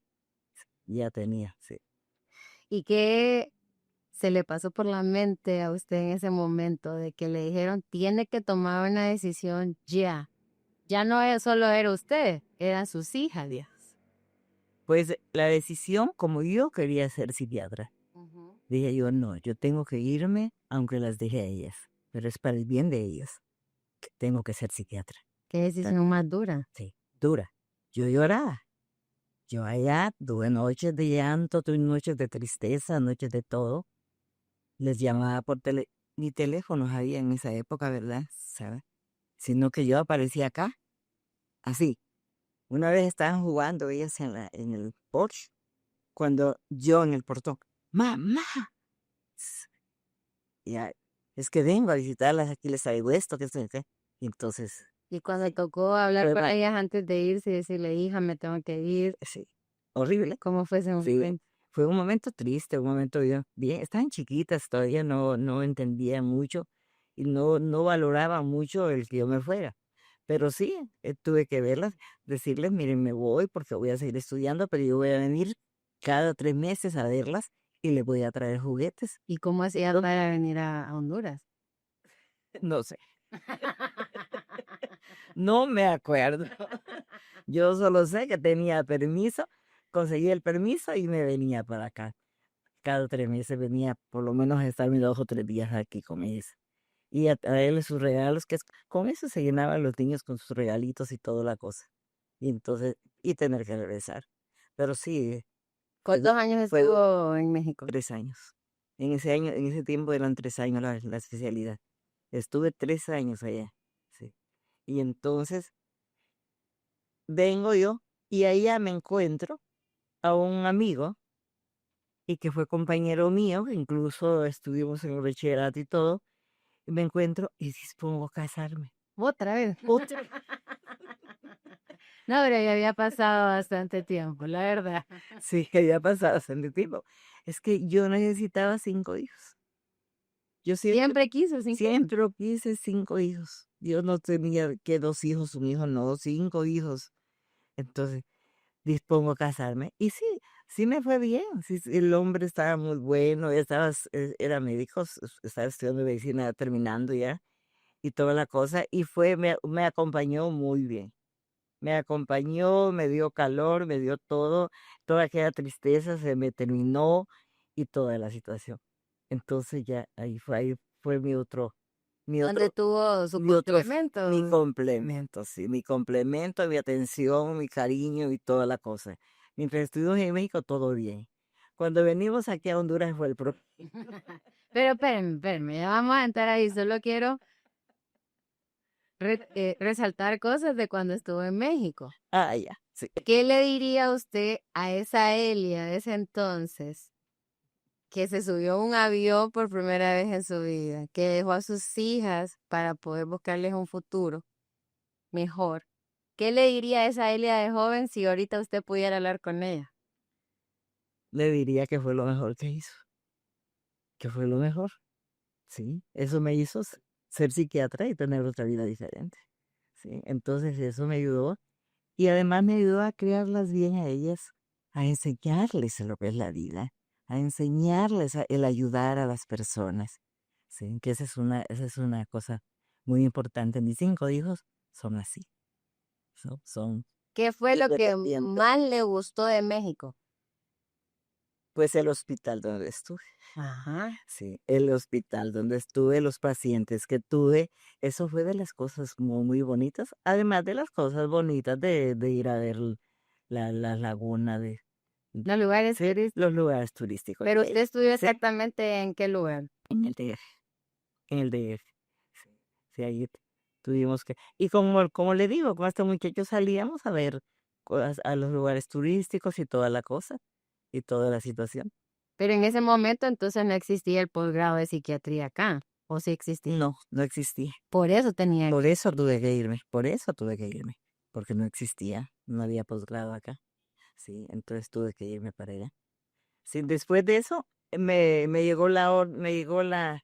Ya tenía, sí. ¿Y qué se le pasó por la mente a usted en ese momento de que le dijeron, tiene que tomar una decisión ya? Ya no solo era usted, eran sus hijas, Dios. Pues la decisión, como yo quería ser psiquiatra, Ujú. dije yo, no, yo tengo que irme aunque las deje a ellas, pero es para el bien de ellas, que tengo que ser psiquiatra. ¿Qué decisión más dura? Sí, dura. Yo lloraba. Yo allá tuve noches de llanto, tuve noches de tristeza, noches de todo. Les llamaba por ni teléfonos había en esa época, ¿verdad? ¿Sabe? Sino que yo aparecía acá, así. Una vez estaban jugando ellas en el porche, cuando yo en el portón, ¡mamá! Ya, es que vengo a visitarlas, aquí les traigo esto, que esto, qué. Y entonces, Y cuando tocó hablar fue con ellas antes de irse y decirle, hija, me tengo que ir, sí, horrible. ¿cómo fue ese Sí, momento? fue un momento triste, un momento bien, estaban chiquitas todavía, no entendían mucho y no valoraban mucho el que yo me fuera. Pero sí, tuve que verlas, decirles, miren, me voy porque voy a seguir estudiando, pero yo voy a venir cada 3 meses a verlas y les voy a traer juguetes. ¿Y cómo hacía No, para venir a Honduras? no sé, no me acuerdo. Yo solo sé que tenía permiso, conseguí el permiso y me venía para acá. Cada 3 meses venía por lo menos a estarme 2 o 3 días aquí con ellos. Y a traerles sus regalos, con eso se llenaban los niños con sus regalitos y toda la cosa. Y entonces, y tener que regresar. Pero sí, ¿Cuántos años fue estuvo en México? 3 años. En ese tiempo eran 3 años la especialidad. Estuve 3 años allá. Sí. Y entonces vengo yo y allá me encuentro a un amigo y que fue compañero mío, que incluso estuvimos en el bachillerato y todo, y me encuentro y dispongo a casarme. Otra vez. Otra. No, pero ya había pasado bastante tiempo, la verdad. Sí, que había pasado bastante tiempo. Es que yo necesitaba 5 hijos. Yo Siempre quiso, sí. siempre quise 5 hijos. Yo no tenía que 2 hijos, un hijo, no, 5 hijos. Entonces, dispongo a casarme. Y sí, sí me fue bien. Sí, sí, el hombre estaba muy bueno, era médico, estaba estudiando medicina, terminando ya, y toda la cosa. Y me acompañó muy bien. Me acompañó, me dio calor, me dio todo, toda aquella tristeza se me terminó y toda la situación. Entonces ya ahí fue mi Donde otro, tuvo su mi otro, mi complemento. complemento, sí, mi complemento, mi atención, mi cariño y toda la cosa. Mientras estuvimos en México, todo bien. Cuando venimos aquí a Honduras fue el problema. Pero espérenme, ya vamos a entrar ahí. Solo quiero resaltar cosas de cuando estuvo en México. Ah, ya, sí. ¿Qué le diría usted a esa Elia de ese entonces que se subió a un avión por primera vez en su vida, que dejó a sus hijas para poder buscarles un futuro mejor? ¿Qué le diría a esa Elia de joven si ahorita usted pudiera hablar con ella? Le diría que fue lo mejor que hizo, que fue lo mejor. Sí, eso me hizo ser psiquiatra y tener otra vida diferente. Sí, entonces eso me ayudó y además me ayudó a criarlas bien a ellas, a enseñarles lo que es la vida, a enseñarles el ayudar a las personas. Sí, que esa es una cosa muy importante. Mis 5 hijos son así, son ¿Qué fue lo que independientes. más le gustó de México? Pues el hospital donde estuve. Ajá. Sí, el hospital donde estuve, los pacientes que tuve, eso fue de las cosas muy bonitas, además de las cosas bonitas de ir a ver la laguna Los lugares sí, turísticos. los lugares turísticos Pero usted bellos, estudió sí, exactamente en qué lugar. en el DF, en el DF, sí, sí, ahí tuvimos que, y como le digo, con estos muchachos salíamos a ver a los lugares turísticos y toda la cosa, y toda la situación. Pero en ese momento entonces no existía el posgrado de psiquiatría acá, o sí existía. No, no existía. Por eso tenía Por que. eso tuve que irme, por eso tuve que irme, porque no existía, no había posgrado acá. Sí, entonces tuve que irme para allá. Sí, después de eso me llegó la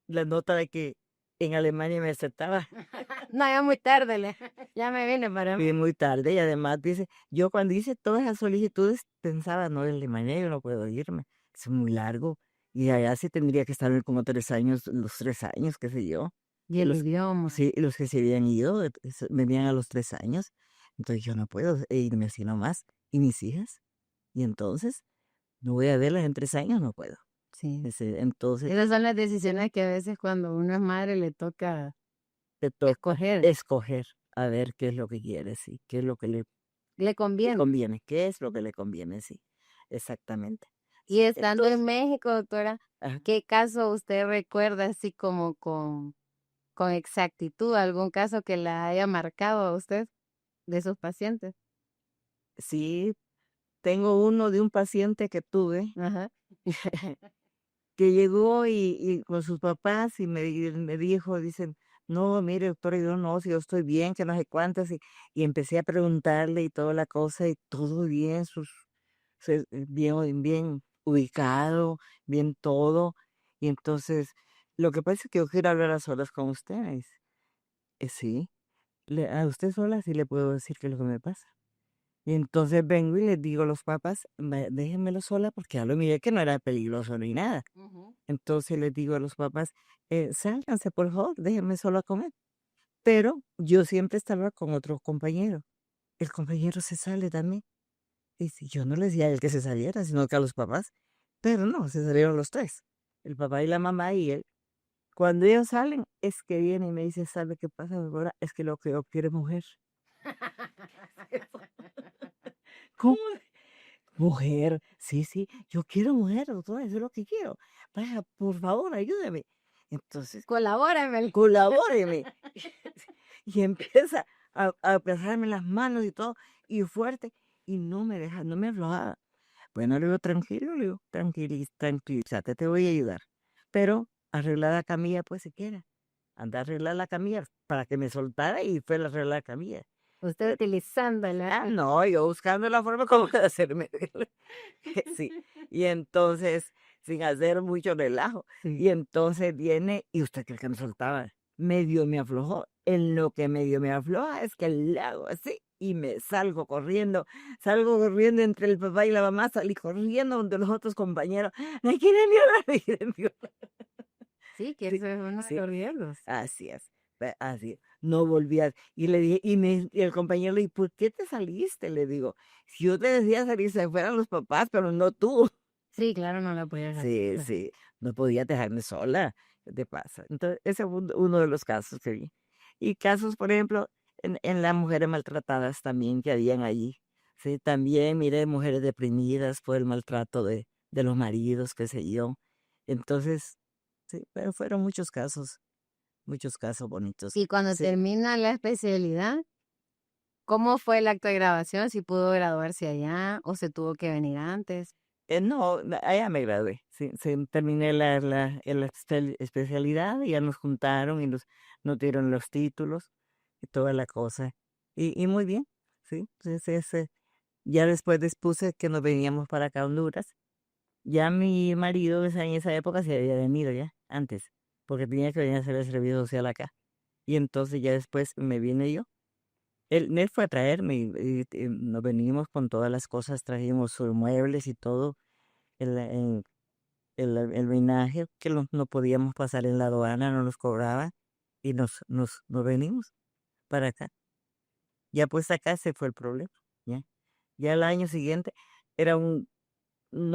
nota de que en Alemania me aceptaba. No, ya muy tarde, ya me vine para Fui mí. muy tarde y además dice, yo cuando hice todas esas solicitudes pensaba, no, en Alemania yo no puedo irme, es muy largo y allá sí tendría que estar como 3 años, los 3 años, qué sé yo. Y Y el los, idioma. sí, y los que se habían ido venían a los 3 años, entonces yo no puedo irme así nomás. ¿Y mis hijas? Y entonces, no voy a verlas en 3 años, no puedo. Sí. Entonces, Esas son las decisiones que a veces cuando uno es madre le toca te toca escoger. escoger a ver qué es lo que quiere, sí, qué es lo que Le le conviene. conviene, qué es lo que le conviene, sí, exactamente. Y Sí, estando en entonces, México, doctora, ajá, ¿qué caso usted recuerda así como con exactitud? ¿Algún caso que la haya marcado a usted de sus pacientes? sí, tengo uno de un paciente que tuve Ajá. que llegó y con sus papás y me dijo, dicen, no, mire, doctora, yo no, si yo estoy bien, que no sé cuántas, y empecé a preguntarle y toda la cosa, y todo bien, bien ubicado, bien todo, y entonces, lo que pasa es que yo quiero hablar a solas con ustedes, sí, a usted sola sí le puedo decir qué es lo que me pasa. Y entonces vengo y les digo a los papás, déjenmelo sola porque ya lo miré que no era peligroso ni nada. Ujú. Entonces les digo a los papás, sálganse por favor, déjenme sola con él. Pero yo siempre estaba con otro compañero. El compañero se sale también. Y si yo no le decía a él que se saliera, sino que a los papás. Pero no, se salieron los tres. El papá y la mamá y él. Cuando ellos salen, es que viene y me dice, ¿sabe qué pasa, doctora? Es que lo que yo quiero es mujer. ¿Cómo? Mujer, sí, sí, yo quiero mujer, doctora, eso es lo que quiero. Vaya, por favor, ayúdeme. Entonces, Colabórame. colabóreme. Y empieza a pesarme las manos y todo, y fuerte, y no me deja, no me aflojaba. Bueno, le digo, tranquilo, le digo, tranquilízate, te voy a ayudar. Pero arreglar la camilla, pues siquiera. Anda a arreglar la camilla para que me soltara y fue a arreglar la camilla. Usted utilizándola. No, yo buscando la forma como de hacerme. Sí. Y entonces, sin hacer mucho relajo. Sí. Y entonces viene, ¿y usted cree que me soltaba? Medio me aflojó. En lo que medio me afloja es que le hago así y me salgo corriendo entre el papá y la mamá, salí corriendo donde los otros compañeros, me quieren violar, me quieren violar. Sí, que Sí, eso es uno de sí, los riesgos. así es, así, no volví a, y le dije, y el compañero le dijo, ¿por qué te saliste? Le digo, si yo te decía salir, se fueran los papás, pero no tú. Sí, claro, no la podía dejar Sí, sola. sí, no podía dejarme sola, ¿qué te pasa? Entonces, ese fue uno de los casos que vi. Y casos, por ejemplo, en las mujeres maltratadas también que habían allí. Sí, también miré mujeres deprimidas por el maltrato de los maridos, qué sé yo. Entonces, sí, pero fueron muchos casos bonitos. Y cuando Sí, termina la especialidad, ¿cómo fue el acto de graduación? ¿Si pudo graduarse allá o se tuvo que venir antes? no, allá me gradué. Sí, sí, terminé la especialidad y ya nos juntaron y nos dieron los títulos y toda la cosa. Y muy bien, sí, sí, sí, sí. Ya después dispuse que nos veníamos para acá a Honduras. Ya mi marido en esa época se había venido ya, antes, porque tenía que venir a hacer el servicio social acá. Y entonces ya después me vine yo. Él fue a traerme y nos venimos con todas las cosas, trajimos sus muebles y todo, el menaje que no podíamos pasar en la aduana, no nos cobraban y nos venimos para acá. Ya pues acá se fue el problema, ¿ya? Ya el año siguiente era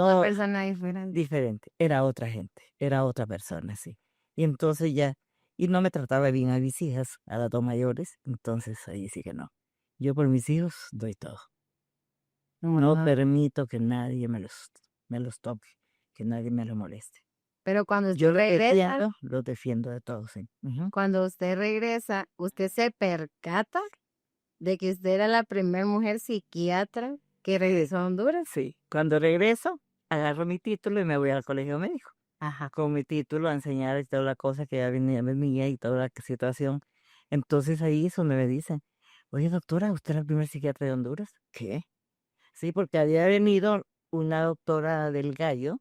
Una no persona diferente. diferente, era otra gente, era otra persona, sí. Y entonces ya, y no me trataba bien a mis hijas, a las dos mayores, entonces ahí sí que no. Yo por mis hijos doy todo. No Bueno, permito que nadie me los toque, que nadie me los moleste. pero Yo lo defiendo, lo defiendo de todo, sí. Ujú. cuando usted regresa, ¿usted se percata de que usted era la primera mujer psiquiatra que regresó a Honduras? Sí, cuando regreso, agarro mi título y me voy al colegio médico. Ajá. Con mi título a enseñar y toda la cosa que ya venía y toda la situación. Entonces ahí es donde me dicen, oye doctora, ¿usted es la primera psiquiatra de Honduras? ¿Qué? Sí, porque había venido una doctora del Gallo,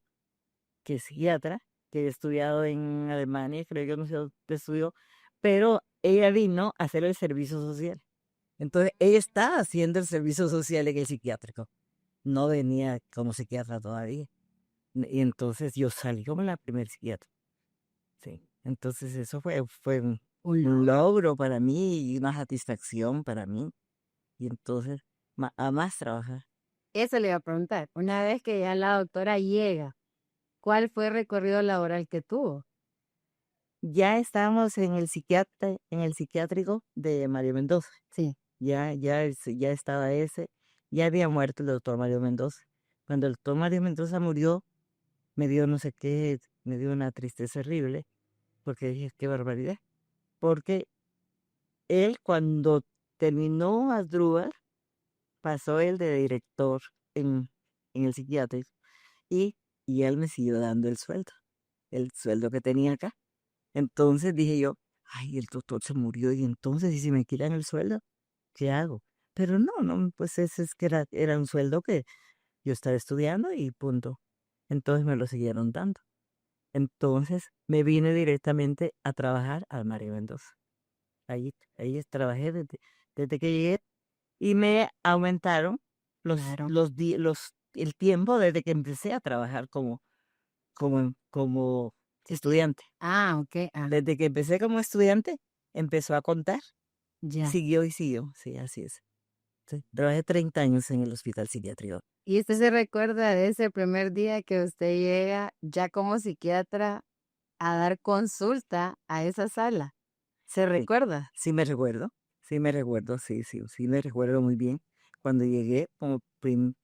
que es psiquiatra, que había estudiado en Alemania, creo que no sé dónde estudió, pero ella vino a hacer el servicio social. Entonces ella está haciendo el servicio social en el psiquiátrico. No venía como psiquiatra todavía. Y entonces yo salí como la primer psiquiatra. Sí. Entonces eso fue Un un logro. logro para mí y una satisfacción para mí. Y entonces, a más trabajar. Eso le iba a preguntar. Una vez que ya la doctora llega, ¿cuál fue el recorrido laboral que tuvo? Ya estábamos en el psiquiátrico de Mario Mendoza. Sí, Ya estaba ese. Ya había muerto el doctor Mario Mendoza. Cuando el doctor Mario Mendoza murió, me dio no sé qué, me dio una tristeza horrible, porque dije, qué barbaridad. Porque él cuando terminó Asdrúbal, pasó él de director en, en el psiquiátrico y, y él me siguió dando el sueldo que tenía acá. Entonces dije yo, ay, el doctor se murió y entonces, ¿y si me quitan el sueldo? ¿Qué hago? Pero no, pues ese es que era un sueldo que yo estaba estudiando y punto. Entonces me lo siguieron dando. Entonces me vine directamente a trabajar al Mario Mendoza. Ahí trabajé desde que llegué y me aumentaron claro. el tiempo desde que empecé a trabajar como Sí, sí. estudiante. Ah, ok. Ah, Desde que empecé como estudiante, empezó a contar, ya. siguió y siguió, sí, así es. Sí, trabajé 30 años en el hospital psiquiátrico. ¿Y usted se recuerda de ese primer día que usted llega ya como psiquiatra a dar consulta a esa sala? ¿Se Sí, recuerda? sí me recuerdo, sí me recuerdo muy bien. Cuando llegué como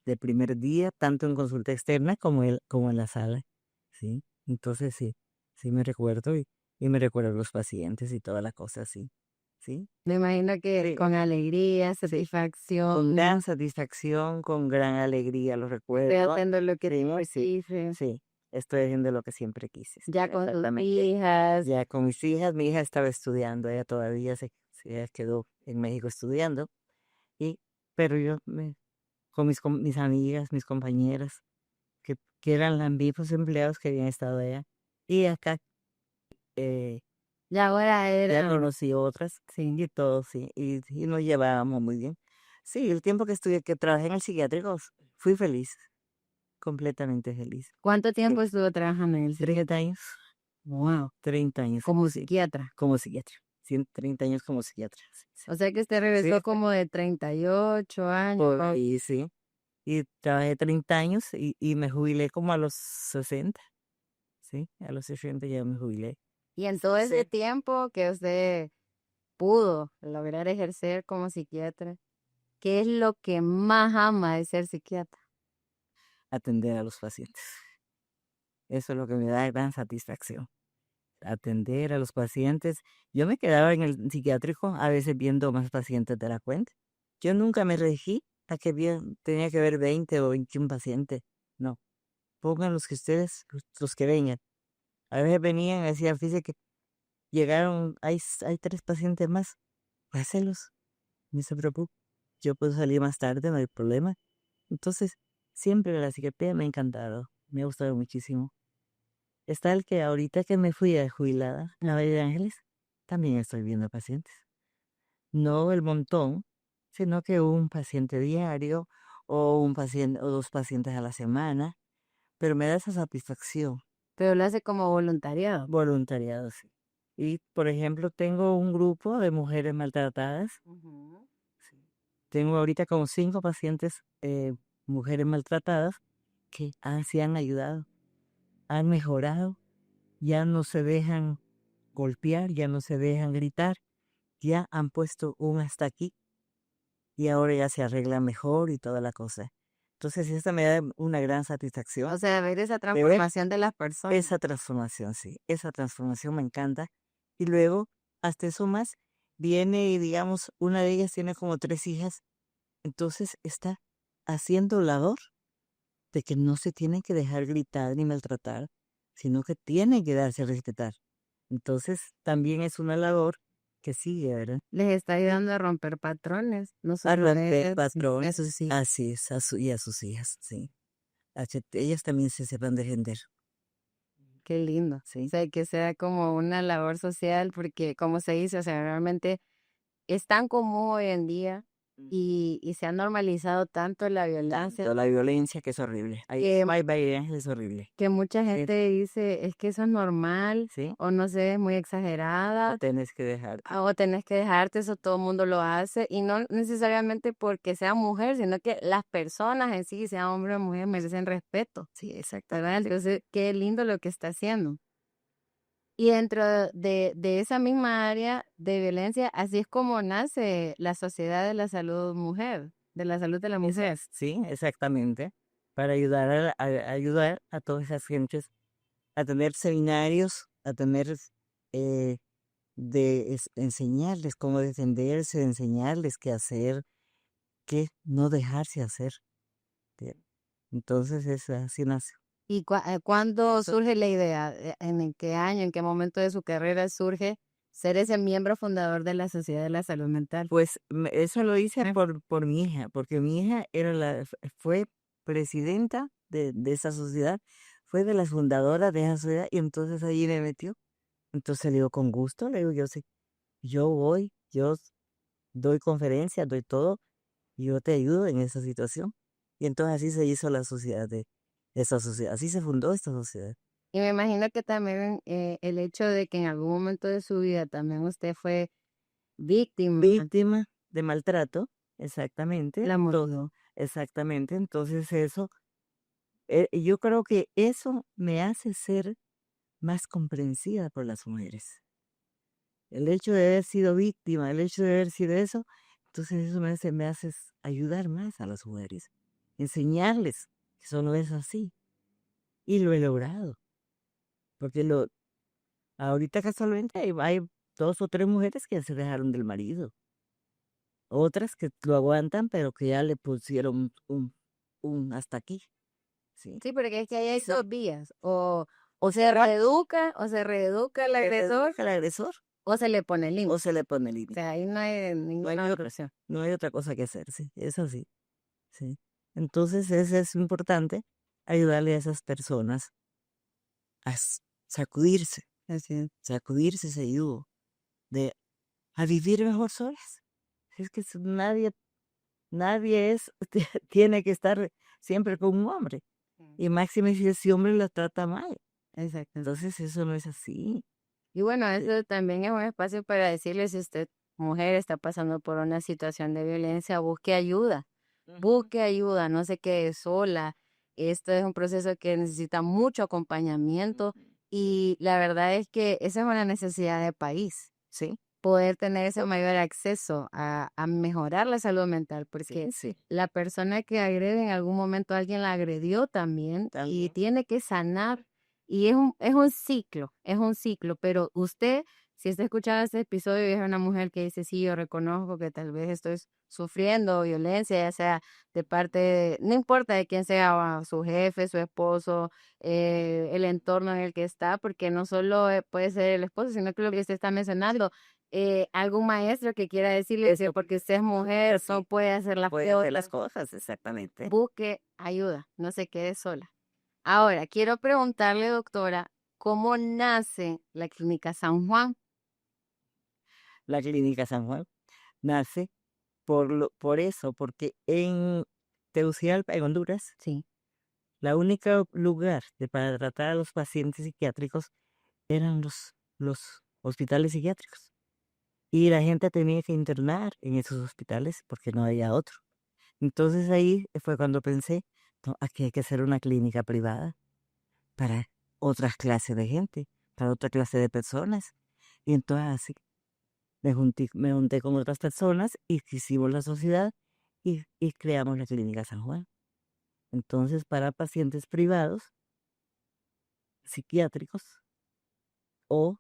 de primer día, tanto en consulta externa como en la sala, sí. Entonces sí me recuerdo y me recuerdo los pacientes y toda la cosa, sí, sí, Me imagino que sí, con alegría, sí. Con satisfacción, gran satisfacción, con gran alegría lo estoy recuerdo. haciendo lo que Sí, siempre sí, quise, sí, estoy haciendo lo que siempre quise, sí, ya con sus exactamente. hijas. Ya con mis hijas, mi hija estaba estudiando, ella todavía ella quedó en México estudiando, y, pero con mis amigas, mis compañeras, que eran los mismos empleados que habían estado allá, y acá Y ahora Ya era, conocí otras sí. y todo, sí, y nos llevábamos muy bien. Sí, el tiempo que estuve, que trabajé en el psiquiátrico, fui feliz, completamente feliz. ¿Cuánto Sí, tiempo estuvo trabajando en el psiquiatra? 30 años, Wow, 30 años, como sí, psiquiatra. como psiquiatra. Sí, 30 años como psiquiatra. Sí, sí. O sea que usted Sí, regresó como de 38 años. por ahí, sí. Y trabajé 30 años y me jubilé como a los 60, sí, a los 60 ya me jubilé. Y en todo ese Sí. tiempo que usted pudo lograr ejercer como psiquiatra, ¿qué es lo que más ama de ser psiquiatra? Atender a los pacientes. Eso es lo que me da gran satisfacción. Atender a los pacientes. Yo me quedaba en el psiquiátrico a veces viendo más pacientes de la cuenta. Yo nunca me regí a que tenía que ver 20 o 21 pacientes. No, pongan los que ustedes, los que vengan. A veces venían y decían, fíjese que llegaron, hay 3 pacientes más, páselos, no se preocupe. Yo puedo salir más tarde, no hay problema. Entonces, siempre la psiquiatría me ha encantado, me ha gustado muchísimo. Es tal que ahorita que me fui a jubilada en la Valle de Ángeles, también estoy viendo pacientes. No el montón, sino que un paciente diario o un paciente o 2 pacientes a la semana, pero me da esa satisfacción. Pero lo hace como voluntariado. Voluntariado, sí. Y, por ejemplo, tengo un grupo de mujeres maltratadas. Ujú. Sí. Tengo ahorita como 5 pacientes, mujeres maltratadas, que se han ayudado, han mejorado, ya no se dejan golpear, ya no se dejan gritar, ya han puesto un hasta aquí y ahora ya se arreglan mejor y toda la cosa. Entonces, esta me da una gran O satisfacción sea, ver esa de ver transformación de las personas. esa transformación, sí, esa transformación me encanta. Y luego, hasta eso más, viene y digamos, una de ellas tiene como 3 hijas, entonces está haciendo labor de que no se tienen que dejar gritar ni maltratar, sino que tienen que darse a respetar. Entonces, también es una labor que sigue, ¿verdad? Les está ayudando a romper patrones, no A solo a romper ellas, sino a patrones, sus hijos. así es, y a sus hijas, sí. A que ellas también se sepan defender, Qué lindo. O ¿sí? sea, que sea como una labor social, porque como se dice, o sea, realmente es tan común hoy en día y se ha normalizado tanto la violencia Tanto la violencia que es horrible. Ahí que, Bye Bye Ángel es horrible. que mucha Sí, gente dice, es que eso es normal sí, o no sé, es muy no exagerada tienes que dejar. o tenés que dejarte, eso todo el mundo lo hace y no necesariamente porque sea mujer, sino que las personas en sí, sea hombre o mujer, merecen respeto, Sí, ¿verdad? exactamente. Entonces, qué lindo lo que está haciendo. Y dentro de esa misma área de violencia, así es como nace la Sociedad de la Salud Mujer, de la Salud de la Mujer. Sí, exactamente. Para ayudar a ayudar a todas esas gentes a tener seminarios, a tener eh, enseñarles cómo defenderse, enseñarles qué hacer, qué no dejarse hacer. Bien. Entonces es así nace. ¿Y cuándo Eso, surge la idea? ¿En qué año, en qué momento de su carrera surge ser ese miembro fundador de la Sociedad de la Salud Mental? pues eso lo hice por mi hija, porque mi hija fue presidenta de esa sociedad, fue de las fundadoras de esa sociedad y entonces allí me metió. Entonces le digo, con gusto, le digo, yo sí, yo voy, doy conferencias, doy todo, y yo te ayudo en esa situación. Y entonces así se hizo la sociedad de esa sociedad, así se fundó esta sociedad. Y me imagino que también el hecho de que en algún momento de su vida también usted fue víctima, Víctima de maltrato, exactamente, la motivó. exactamente. Entonces eso, yo creo que eso me hace ser más comprensiva por las mujeres. El hecho de haber sido víctima, el hecho de haber sido eso, entonces eso me hace ayudar más a las mujeres, enseñarles que eso no es así. Y lo he logrado, porque ahorita casualmente hay 2 o 3 mujeres que ya se dejaron del marido, otras que lo aguantan, pero que ya le pusieron un hasta aquí, ¿sí? Sí, porque es que ahí hay Sí. dos vías, O se o se reeduca al agresor, al agresor o se le pone o límite. se le pone O límite. sea, ahí no hay No hay, ninguna otra opción. no hay otra cosa que hacer, sí, es así. Sí. Entonces, es importante ayudarle a esas personas a sacudirse. Así es. Sacudirse ese yugo de a vivir mejor solas. Es que nadie tiene que estar siempre con un hombre. Y máxime si ese hombre la trata mal. Exacto. Entonces eso no es así. Y bueno, eso también es un espacio para decirle si usted, mujer, está pasando por una situación de violencia, busque ayuda, no se quede sola. Esto es un proceso que necesita mucho acompañamiento y la verdad es que esa es una necesidad de país, Sí, poder tener ese mayor acceso a mejorar la salud mental, porque sí. la persona que agrede en algún momento alguien la agredió también y También. tiene que sanar. Y es un ciclo, pero usted, si está escuchando este episodio y es una mujer que dice, sí, yo reconozco que tal vez estoy sufriendo violencia, ya sea de parte no importa de quién sea, su jefe, su esposo, el entorno en el que está, porque no solo puede ser el esposo, sino que lo que usted está mencionando, algún maestro que quiera decirle que porque usted es mujer, no puede hacer Puede hacer las cosas, exactamente. busque ayuda, no se quede sola. Ahora, quiero preguntarle, doctora, ¿cómo nace la Clínica San Juan? La Clínica San Juan nace por eso, porque en Tegucigalpa, en Honduras, Sí. la única lugar para tratar a los pacientes psiquiátricos eran los hospitales psiquiátricos. Y la gente tenía que internar en esos hospitales porque no había otro. Entonces ahí fue cuando pensé, no, aquí hay que hacer una clínica privada para otras clases de gente, para otra clase de personas. Y entonces así me junté con otras personas y hicimos la sociedad y creamos la Clínica San Juan. Entonces, para pacientes privados, psiquiátricos, o,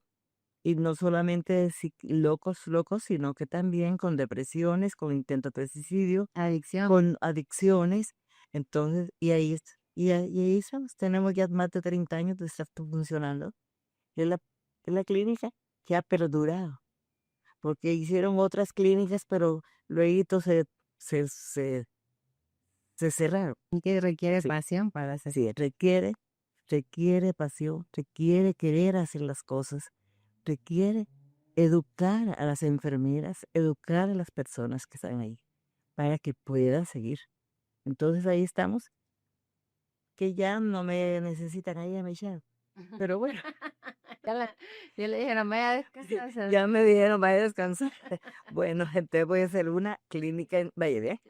y no solamente locos, sino que también con depresiones, con intentos de suicidio, Adicción. con adicciones. Entonces, y ahí estamos, tenemos ya más de 30 años de estar funcionando. Es la clínica que ha perdurado, porque hicieron otras clínicas, pero luego se cerraron. Y que requiere Sí, pasión para hacer. sí, requiere pasión, requiere querer hacer las cosas, requiere educar a las enfermeras, educar a las personas que están ahí, para que puedan seguir. Entonces ahí estamos, que ya no me necesitan ahí a mi chavo. Pero bueno, Yo le dije, no me vaya a descansar. ya me dijeron, vaya a descansar. Bueno, entonces voy a hacer una clínica en Valle de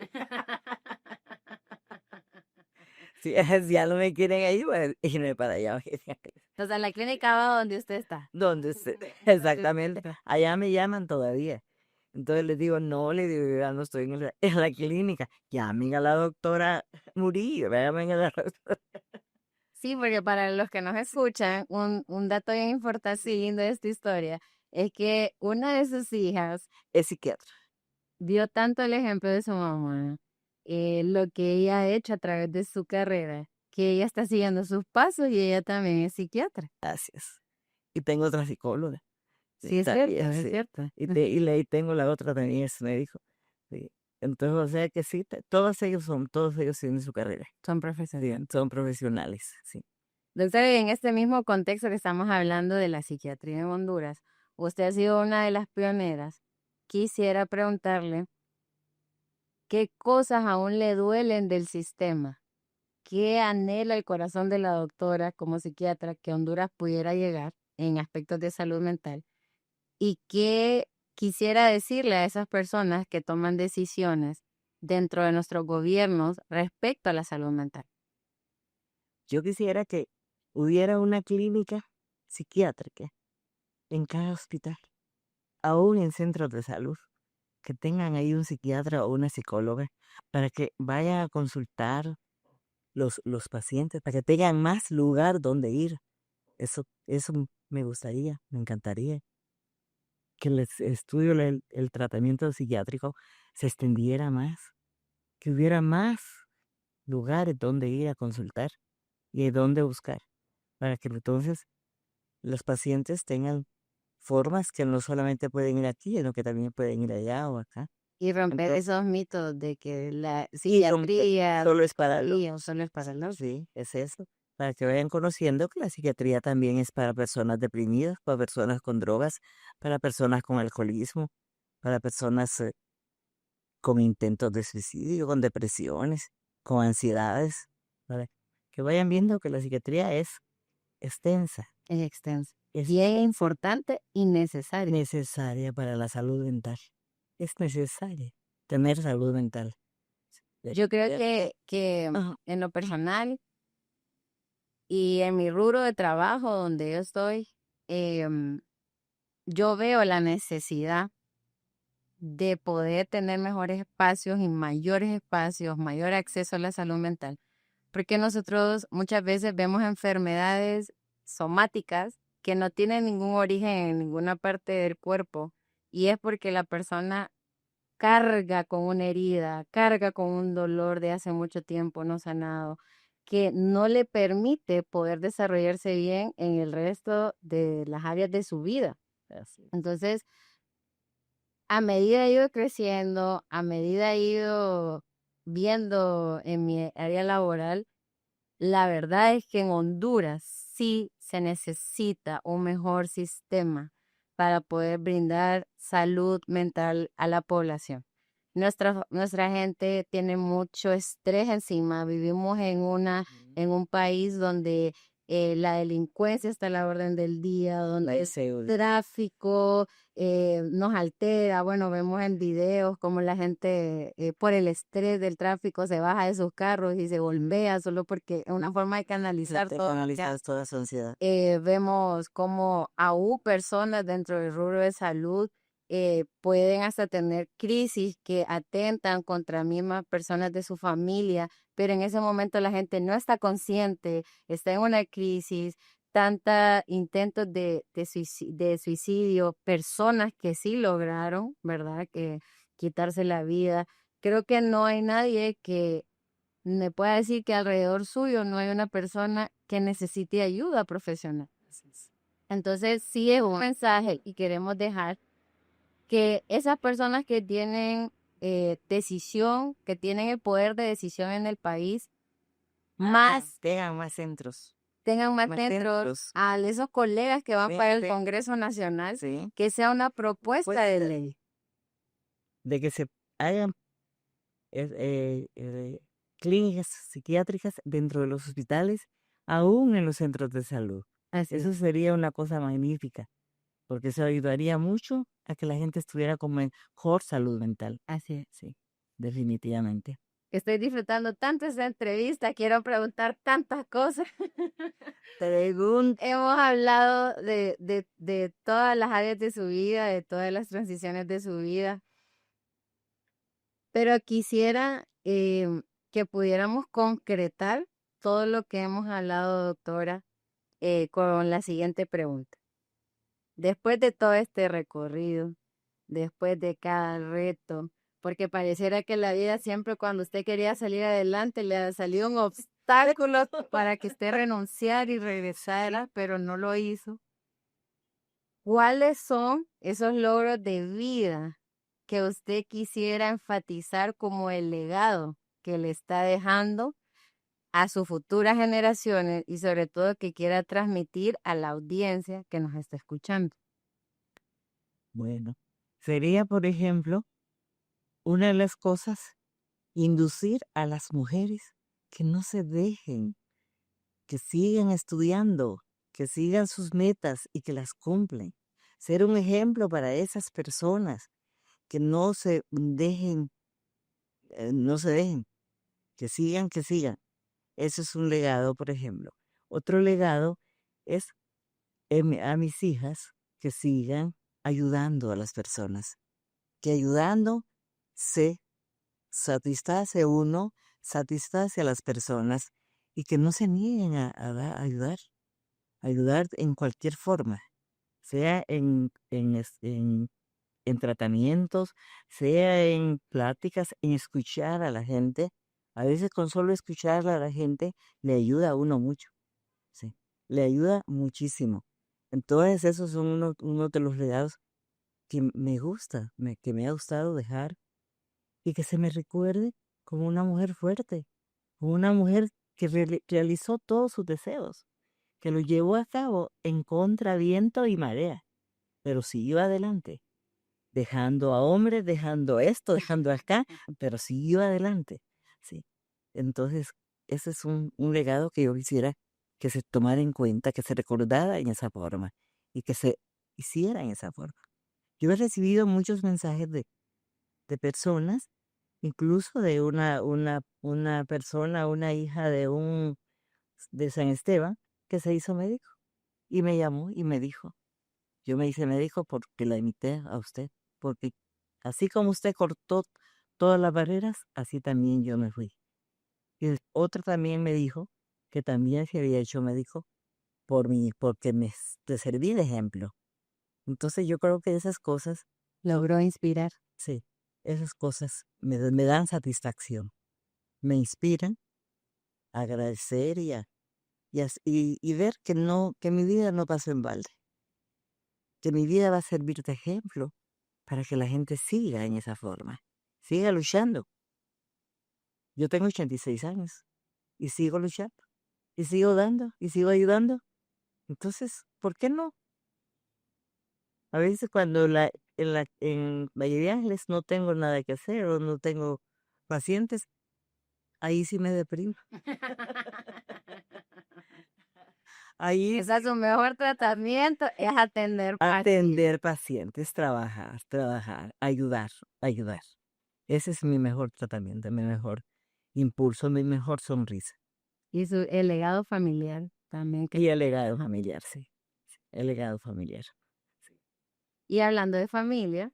Si ya no me quieren ahí, pues irme para allá. O sea, la clínica va donde usted está. ¿Dónde usted? Exactamente. Allá me llaman todavía. Entonces les digo, no, le digo, yo ya no estoy en la clínica. Llamen a la doctora Murillo, llamen a la doctora. Sí, porque para los que nos escuchan, un dato bien importante y lindo de esta historia es que una de sus hijas Es psiquiatra. dio tanto el ejemplo de su mamá, lo que ella ha hecho a través de su carrera, que ella está siguiendo sus pasos y ella también es psiquiatra. Gracias. Y tengo otra psicóloga. Sí, Sí, es cierto, también, es sí. cierto. Y tengo la otra también, es médico. Sí. Entonces, o sea que sí, todos ellos tienen su carrera. Son profesionales. Sí, son profesionales, sí. Doctor, y en este mismo contexto que estamos hablando de la psiquiatría en Honduras, usted ha sido una de las pioneras. Quisiera preguntarle, ¿qué cosas aún le duelen del sistema? ¿Qué anhela el corazón de la doctora como psiquiatra que Honduras pudiera llegar en aspectos de salud mental? ¿Y qué quisiera decirle a esas personas que toman decisiones dentro de nuestros gobiernos respecto a la salud mental? Yo quisiera que hubiera una clínica psiquiátrica en cada hospital, aún en centros de salud, que tengan ahí un psiquiatra o una psicóloga para que vayan a consultar los pacientes, para que tengan más lugar donde ir. Eso me gustaría, me encantaría, que el estudio, el tratamiento psiquiátrico se extendiera más, que hubiera más lugares donde ir a consultar y dónde buscar, para que entonces los pacientes tengan formas que no solamente pueden ir aquí, sino que también pueden ir allá o acá. Y romper Entonces, esos mitos de que la y romper, psiquiatría solo es para sí, o solo es para los... sí, es eso. para que vayan conociendo que la psiquiatría también es para personas deprimidas, para personas con drogas, para personas con alcoholismo, para personas con intentos de suicidio, con depresiones, con ansiedades, para que vayan viendo que la psiquiatría es extensa, Es extenso. es Y es importante y necesario. necesaria para la salud mental. Es necesaria tener salud mental. Yo creo Eh, que ajá. en lo personal y en mi rubro de trabajo donde yo estoy, em, yo veo la necesidad de poder tener mejores espacios y mayores espacios, mayor acceso a la salud mental. Porque nosotros muchas veces vemos enfermedades somáticas que no tienen ningún origen en ninguna parte del cuerpo y es porque la persona carga con una herida, carga con un dolor de hace mucho tiempo no sanado, que no le permite poder desarrollarse bien en el resto de las áreas de su vida. Así. Entonces, a medida he ido creciendo, a medida he ido viendo en mi área laboral, la verdad es que en Honduras sí se necesita un mejor sistema para poder brindar salud mental a la población. Nuestra gente tiene mucho estrés encima. Vivimos en un país donde la delincuencia está a la orden del día, La donde el inseguridad. tráfico nos altera. Bueno, vemos en videos como la gente por el estrés del tráfico se baja de sus carros y se golpea solo porque es una forma de canalizar Te todo. canalizas toda su ansiedad. Vemos como aún personas dentro del rubro de salud pueden hasta tener crisis que atentan contra mismas personas de su familia, pero en ese momento la gente no está consciente, está en una crisis, tanta intentos de suicidio, personas que sí lograron, ¿verdad? Que quitarse la vida. Creo que no hay nadie que me pueda decir que alrededor suyo no hay una persona que necesite ayuda profesional. Así es. Entonces, sí es un mensaje y queremos dejar que esas personas que tienen decisión, que tienen el poder de decisión en el país, más Tengan más centros. tengan más Más centros centros. a esos colegas que van para el De, Congreso Nacional, sí. que sea una propuesta de Pues, ley. de que se hagan clínicas psiquiátricas dentro de los hospitales, aún en los centros de salud. Así Eso es. sería una cosa magnífica, porque eso ayudaría mucho a que la gente estuviera con mejor salud mental. Así es. Sí, definitivamente. Estoy disfrutando tanto esta entrevista, quiero preguntar tantas cosas. Pregunta. Hemos hablado de todas las áreas de su vida, de todas las transiciones de su vida, pero quisiera que pudiéramos concretar todo lo que hemos hablado, doctora, con la siguiente pregunta. Después de todo este recorrido, después de cada reto, porque pareciera que la vida siempre cuando usted quería salir adelante le ha salido un obstáculo para que usted renunciara y regresara, pero no lo hizo. ¿Cuáles son esos logros de vida que usted quisiera enfatizar como el legado que le está dejando a sus futuras generaciones y sobre todo que quiera transmitir a la audiencia que nos está escuchando? Bueno, sería, por ejemplo, una de las cosas, inducir a las mujeres que no se dejen, que sigan estudiando, que sigan sus metas y que las cumplen. Ser un ejemplo para esas personas, que no se dejen, no se dejen, que sigan, que sigan. Eso es un legado, por ejemplo. Otro legado es a mis hijas que sigan ayudando a las personas, que ayudando se satisface uno, satisface a las personas y que no se nieguen a ayudar, ayudar en cualquier forma, sea en tratamientos, sea en pláticas, en escuchar a la gente. A veces con solo escuchar a la gente le ayuda a uno mucho, sí, le ayuda muchísimo. Entonces esos son uno de los legados que me gusta, que me ha gustado dejar y que se me recuerde como una mujer fuerte, como una mujer que realizó todos sus deseos, que lo llevó a cabo en contra viento y marea, pero siguió adelante, dejando a hombres, dejando esto, dejando acá, pero siguió adelante, sí. Entonces, ese es un legado que yo quisiera que se tomara en cuenta, que se recordara en esa forma y que se hiciera en esa forma. Yo he recibido muchos mensajes de personas, incluso de una persona, una hija de San Esteban, que se hizo médico y me llamó y me dijo, yo me hice médico porque la imité a usted, porque así como usted cortó todas las barreras, así también yo me fui. Y otra también me dijo que también se había hecho médico porque te serví de ejemplo. Entonces yo creo que esas cosas, Logró inspirar. sí, esas cosas me dan satisfacción, me inspiran a agradecer y ver que no, que mi vida no pasó en balde, que mi vida va a servir de ejemplo para que la gente siga en esa forma, siga luchando. Yo tengo 86 años y sigo luchando, y sigo dando, y sigo ayudando. Entonces, ¿por qué no? A veces cuando en Valle de Ángeles no tengo nada que hacer o no tengo pacientes, ahí sí me deprimo. Ahí Ese es su mejor tratamiento, es atender pacientes. atender pacientes, trabajar, ayudar. Ese es mi mejor tratamiento, mi mejor impulso, mi mejor sonrisa. Y el legado familiar también. Y el legado familiar, sí. El legado familiar. Y hablando de familia,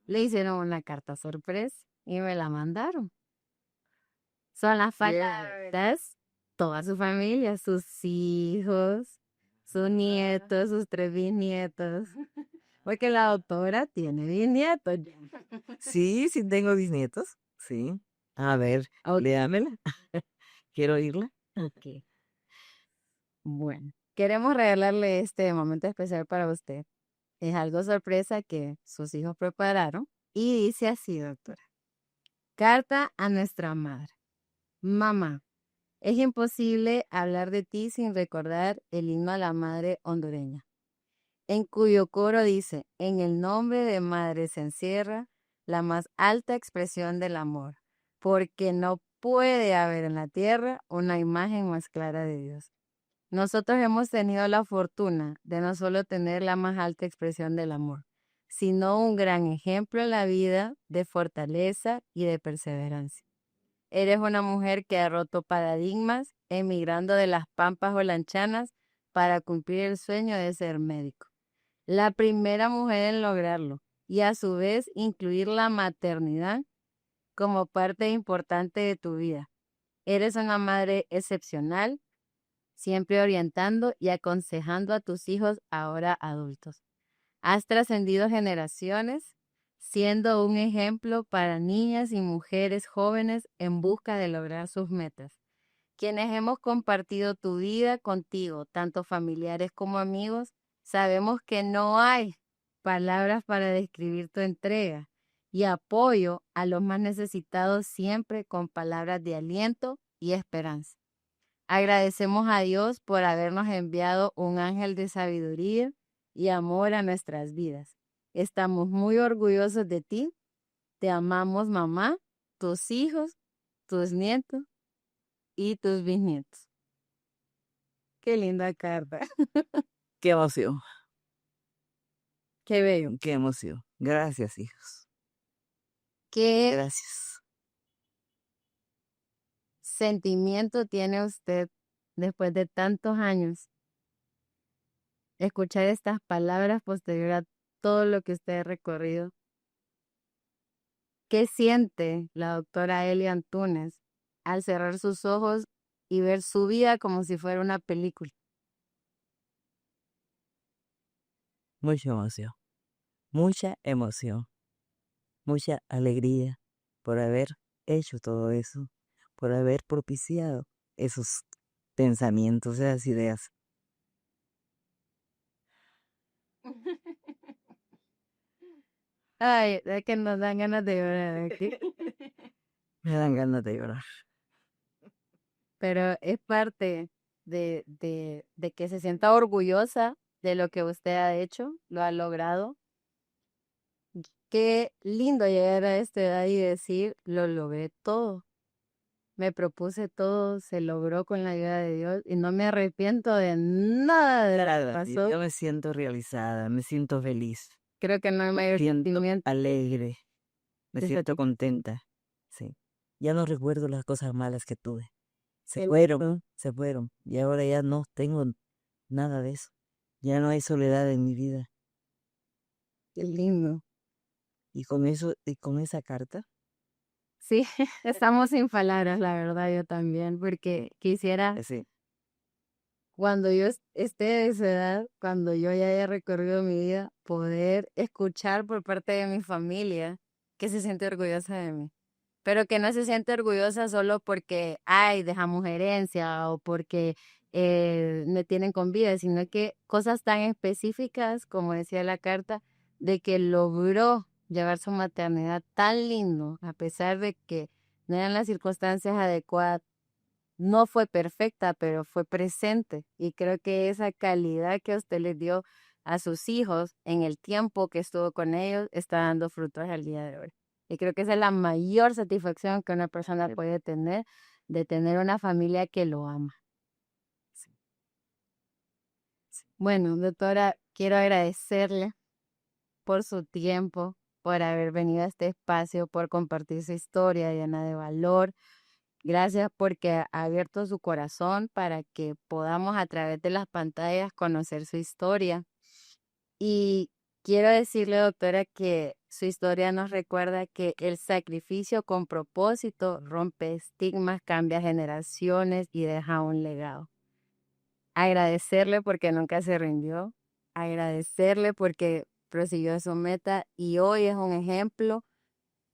le hicieron una carta sorpresa y me la mandaron. Son las palabras, toda su familia, sus hijos, sus nietos, sus 3 bisnietos. Porque la doctora tiene bisnietos ya. Sí, sí tengo bisnietos. Sí. A ver, Ok. léamela. Quiero oírla. Ok. Bueno, queremos regalarle este momento especial para usted. Es algo sorpresa que sus hijos prepararon y dice así, doctora. Carta a nuestra madre. Mamá, es imposible hablar de ti sin recordar el himno a la madre hondureña, en cuyo coro dice, en el nombre de madre se encierra la más alta expresión del amor, porque no puede haber en la tierra una imagen más clara de Dios. Nosotros hemos tenido la fortuna de no solo tener la más alta expresión del amor, sino un gran ejemplo en la vida de fortaleza y de perseverancia. Eres una mujer que ha roto paradigmas, emigrando de las Pampas olanchanas para cumplir el sueño de ser médico. La primera mujer en lograrlo y a su vez incluir la maternidad como parte importante de tu vida. Eres una madre excepcional, siempre orientando y aconsejando a tus hijos ahora adultos. Has trascendido generaciones, siendo un ejemplo para niñas y mujeres jóvenes en busca de lograr sus metas. Quienes hemos compartido tu vida contigo, tanto familiares como amigos, sabemos que no hay palabras para describir tu entrega y apoyo a los más necesitados, siempre con palabras de aliento y esperanza. Agradecemos a Dios por habernos enviado un ángel de sabiduría y amor a nuestras vidas. Estamos muy orgullosos de ti. Te amamos, mamá, tus hijos, tus nietos y tus bisnietos. Qué linda carta. Qué emoción, Qué bello. qué emoción. Gracias, hijos. ¿Qué Gracias. sentimiento tiene usted después de tantos años escuchar estas palabras posterior a todo lo que usted ha recorrido? ¿Qué siente la doctora Elia Antunes al cerrar sus ojos y ver su vida como si fuera una película? Mucha emoción. Mucha emoción. Mucha alegría por haber hecho todo eso, por haber propiciado esos pensamientos, esas ideas. Ay, es que nos dan ganas de llorar aquí. Me dan ganas de llorar. pero es parte de que se sienta orgullosa de lo que usted ha hecho, lo ha logrado. Qué lindo llegar a esta edad y decir, lo logré todo. Me propuse todo, se logró con la ayuda de Dios y no me arrepiento de nada de lo que Nada, pasó. yo me siento realizada, me siento feliz, Creo que no hay me mayor siento sentimiento alegre, me de siento contenta, sí. Ya no recuerdo las cosas malas que tuve. satisfacción. Se fueron, y ahora ya no tengo nada de eso. Ya no hay soledad en mi vida. Qué lindo. Y con eso, y con esa carta, Sí, estamos sin palabras, la verdad, yo también, porque quisiera, sí, cuando yo esté de esa edad, cuando yo ya haya recorrido mi vida, poder escuchar por parte de mi familia que se siente orgullosa de mí, pero que no se siente orgullosa solo porque, ay, dejamos herencia o porque me tienen con vida, sino que cosas tan específicas, como decía la carta, de que logró llevar su maternidad tan lindo, a pesar de que no eran las circunstancias adecuadas, no fue perfecta, pero fue presente. Y creo que esa calidad que usted les dio a sus hijos en el tiempo que estuvo con ellos está dando frutos al día de hoy. Y creo que esa es la mayor satisfacción que una persona puede tener, de tener una familia que lo ama. sí, sí. Bueno, doctora, quiero agradecerle por su tiempo, por haber venido a este espacio, por compartir su historia llena de valor. Gracias porque ha abierto su corazón para que podamos a través de las pantallas conocer su historia. Y quiero decirle, doctora, que su historia nos recuerda que el sacrificio con propósito rompe estigmas, cambia generaciones y deja un legado. Agradecerle porque nunca se rindió, agradecerle porque prosiguió su meta y hoy es un ejemplo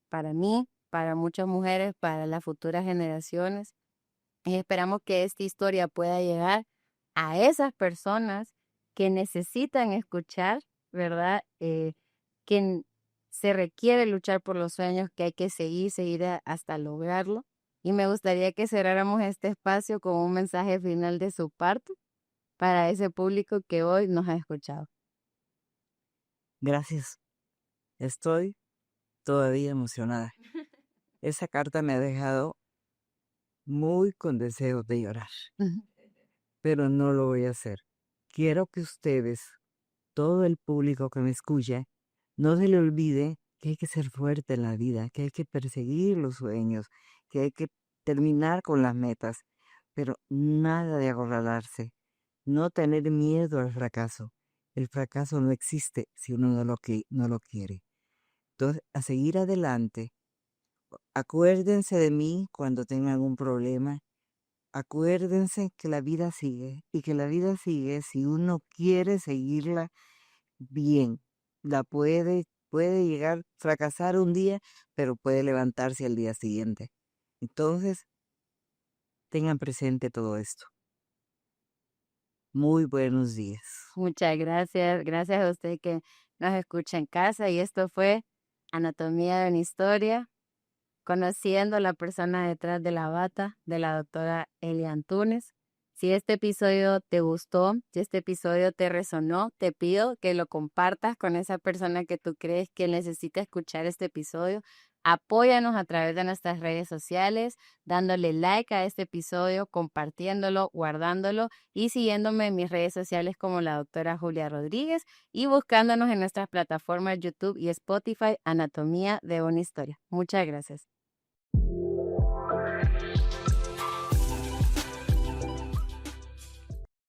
para mí, para muchas mujeres, para las futuras generaciones. Y esperamos que esta historia pueda llegar a esas personas que necesitan escuchar, ¿verdad? Se requiere luchar por los sueños, que hay que seguir hasta lograrlo. Y me gustaría que cerráramos este espacio con un mensaje final de su parte para ese público que hoy nos ha escuchado. Gracias. Estoy todavía emocionada. Esa carta me ha dejado muy con deseos de llorar, pero no lo voy a hacer. Quiero que ustedes, todo el público que me escucha, no se le olvide que hay que ser fuerte en la vida, que hay que perseguir los sueños, que hay que terminar con las metas, pero nada de acorralarse, no tener miedo al fracaso. El fracaso no existe si uno no lo quiere. Entonces, a seguir adelante. Acuérdense de mí cuando tengan un problema. Acuérdense que la vida sigue y que la vida sigue si uno quiere seguirla bien. Puede llegar, fracasar un día, pero puede levantarse al día siguiente. Entonces, tengan presente todo esto. Muy buenos días. Muchas gracias. Gracias a usted que nos escucha en casa. Y esto fue Anatomía de una historia, conociendo a la persona detrás de la bata de la doctora Elia Antunes. Si este episodio te gustó, si este episodio te resonó, te pido que lo compartas con esa persona que tú crees que necesita escuchar este episodio. Apóyanos a través de nuestras redes sociales, dándole like a este episodio, compartiéndolo, guardándolo y siguiéndome en mis redes sociales como la doctora Julia Rodríguez y buscándonos en nuestras plataformas YouTube y Spotify, Anatomía de una historia. Muchas gracias.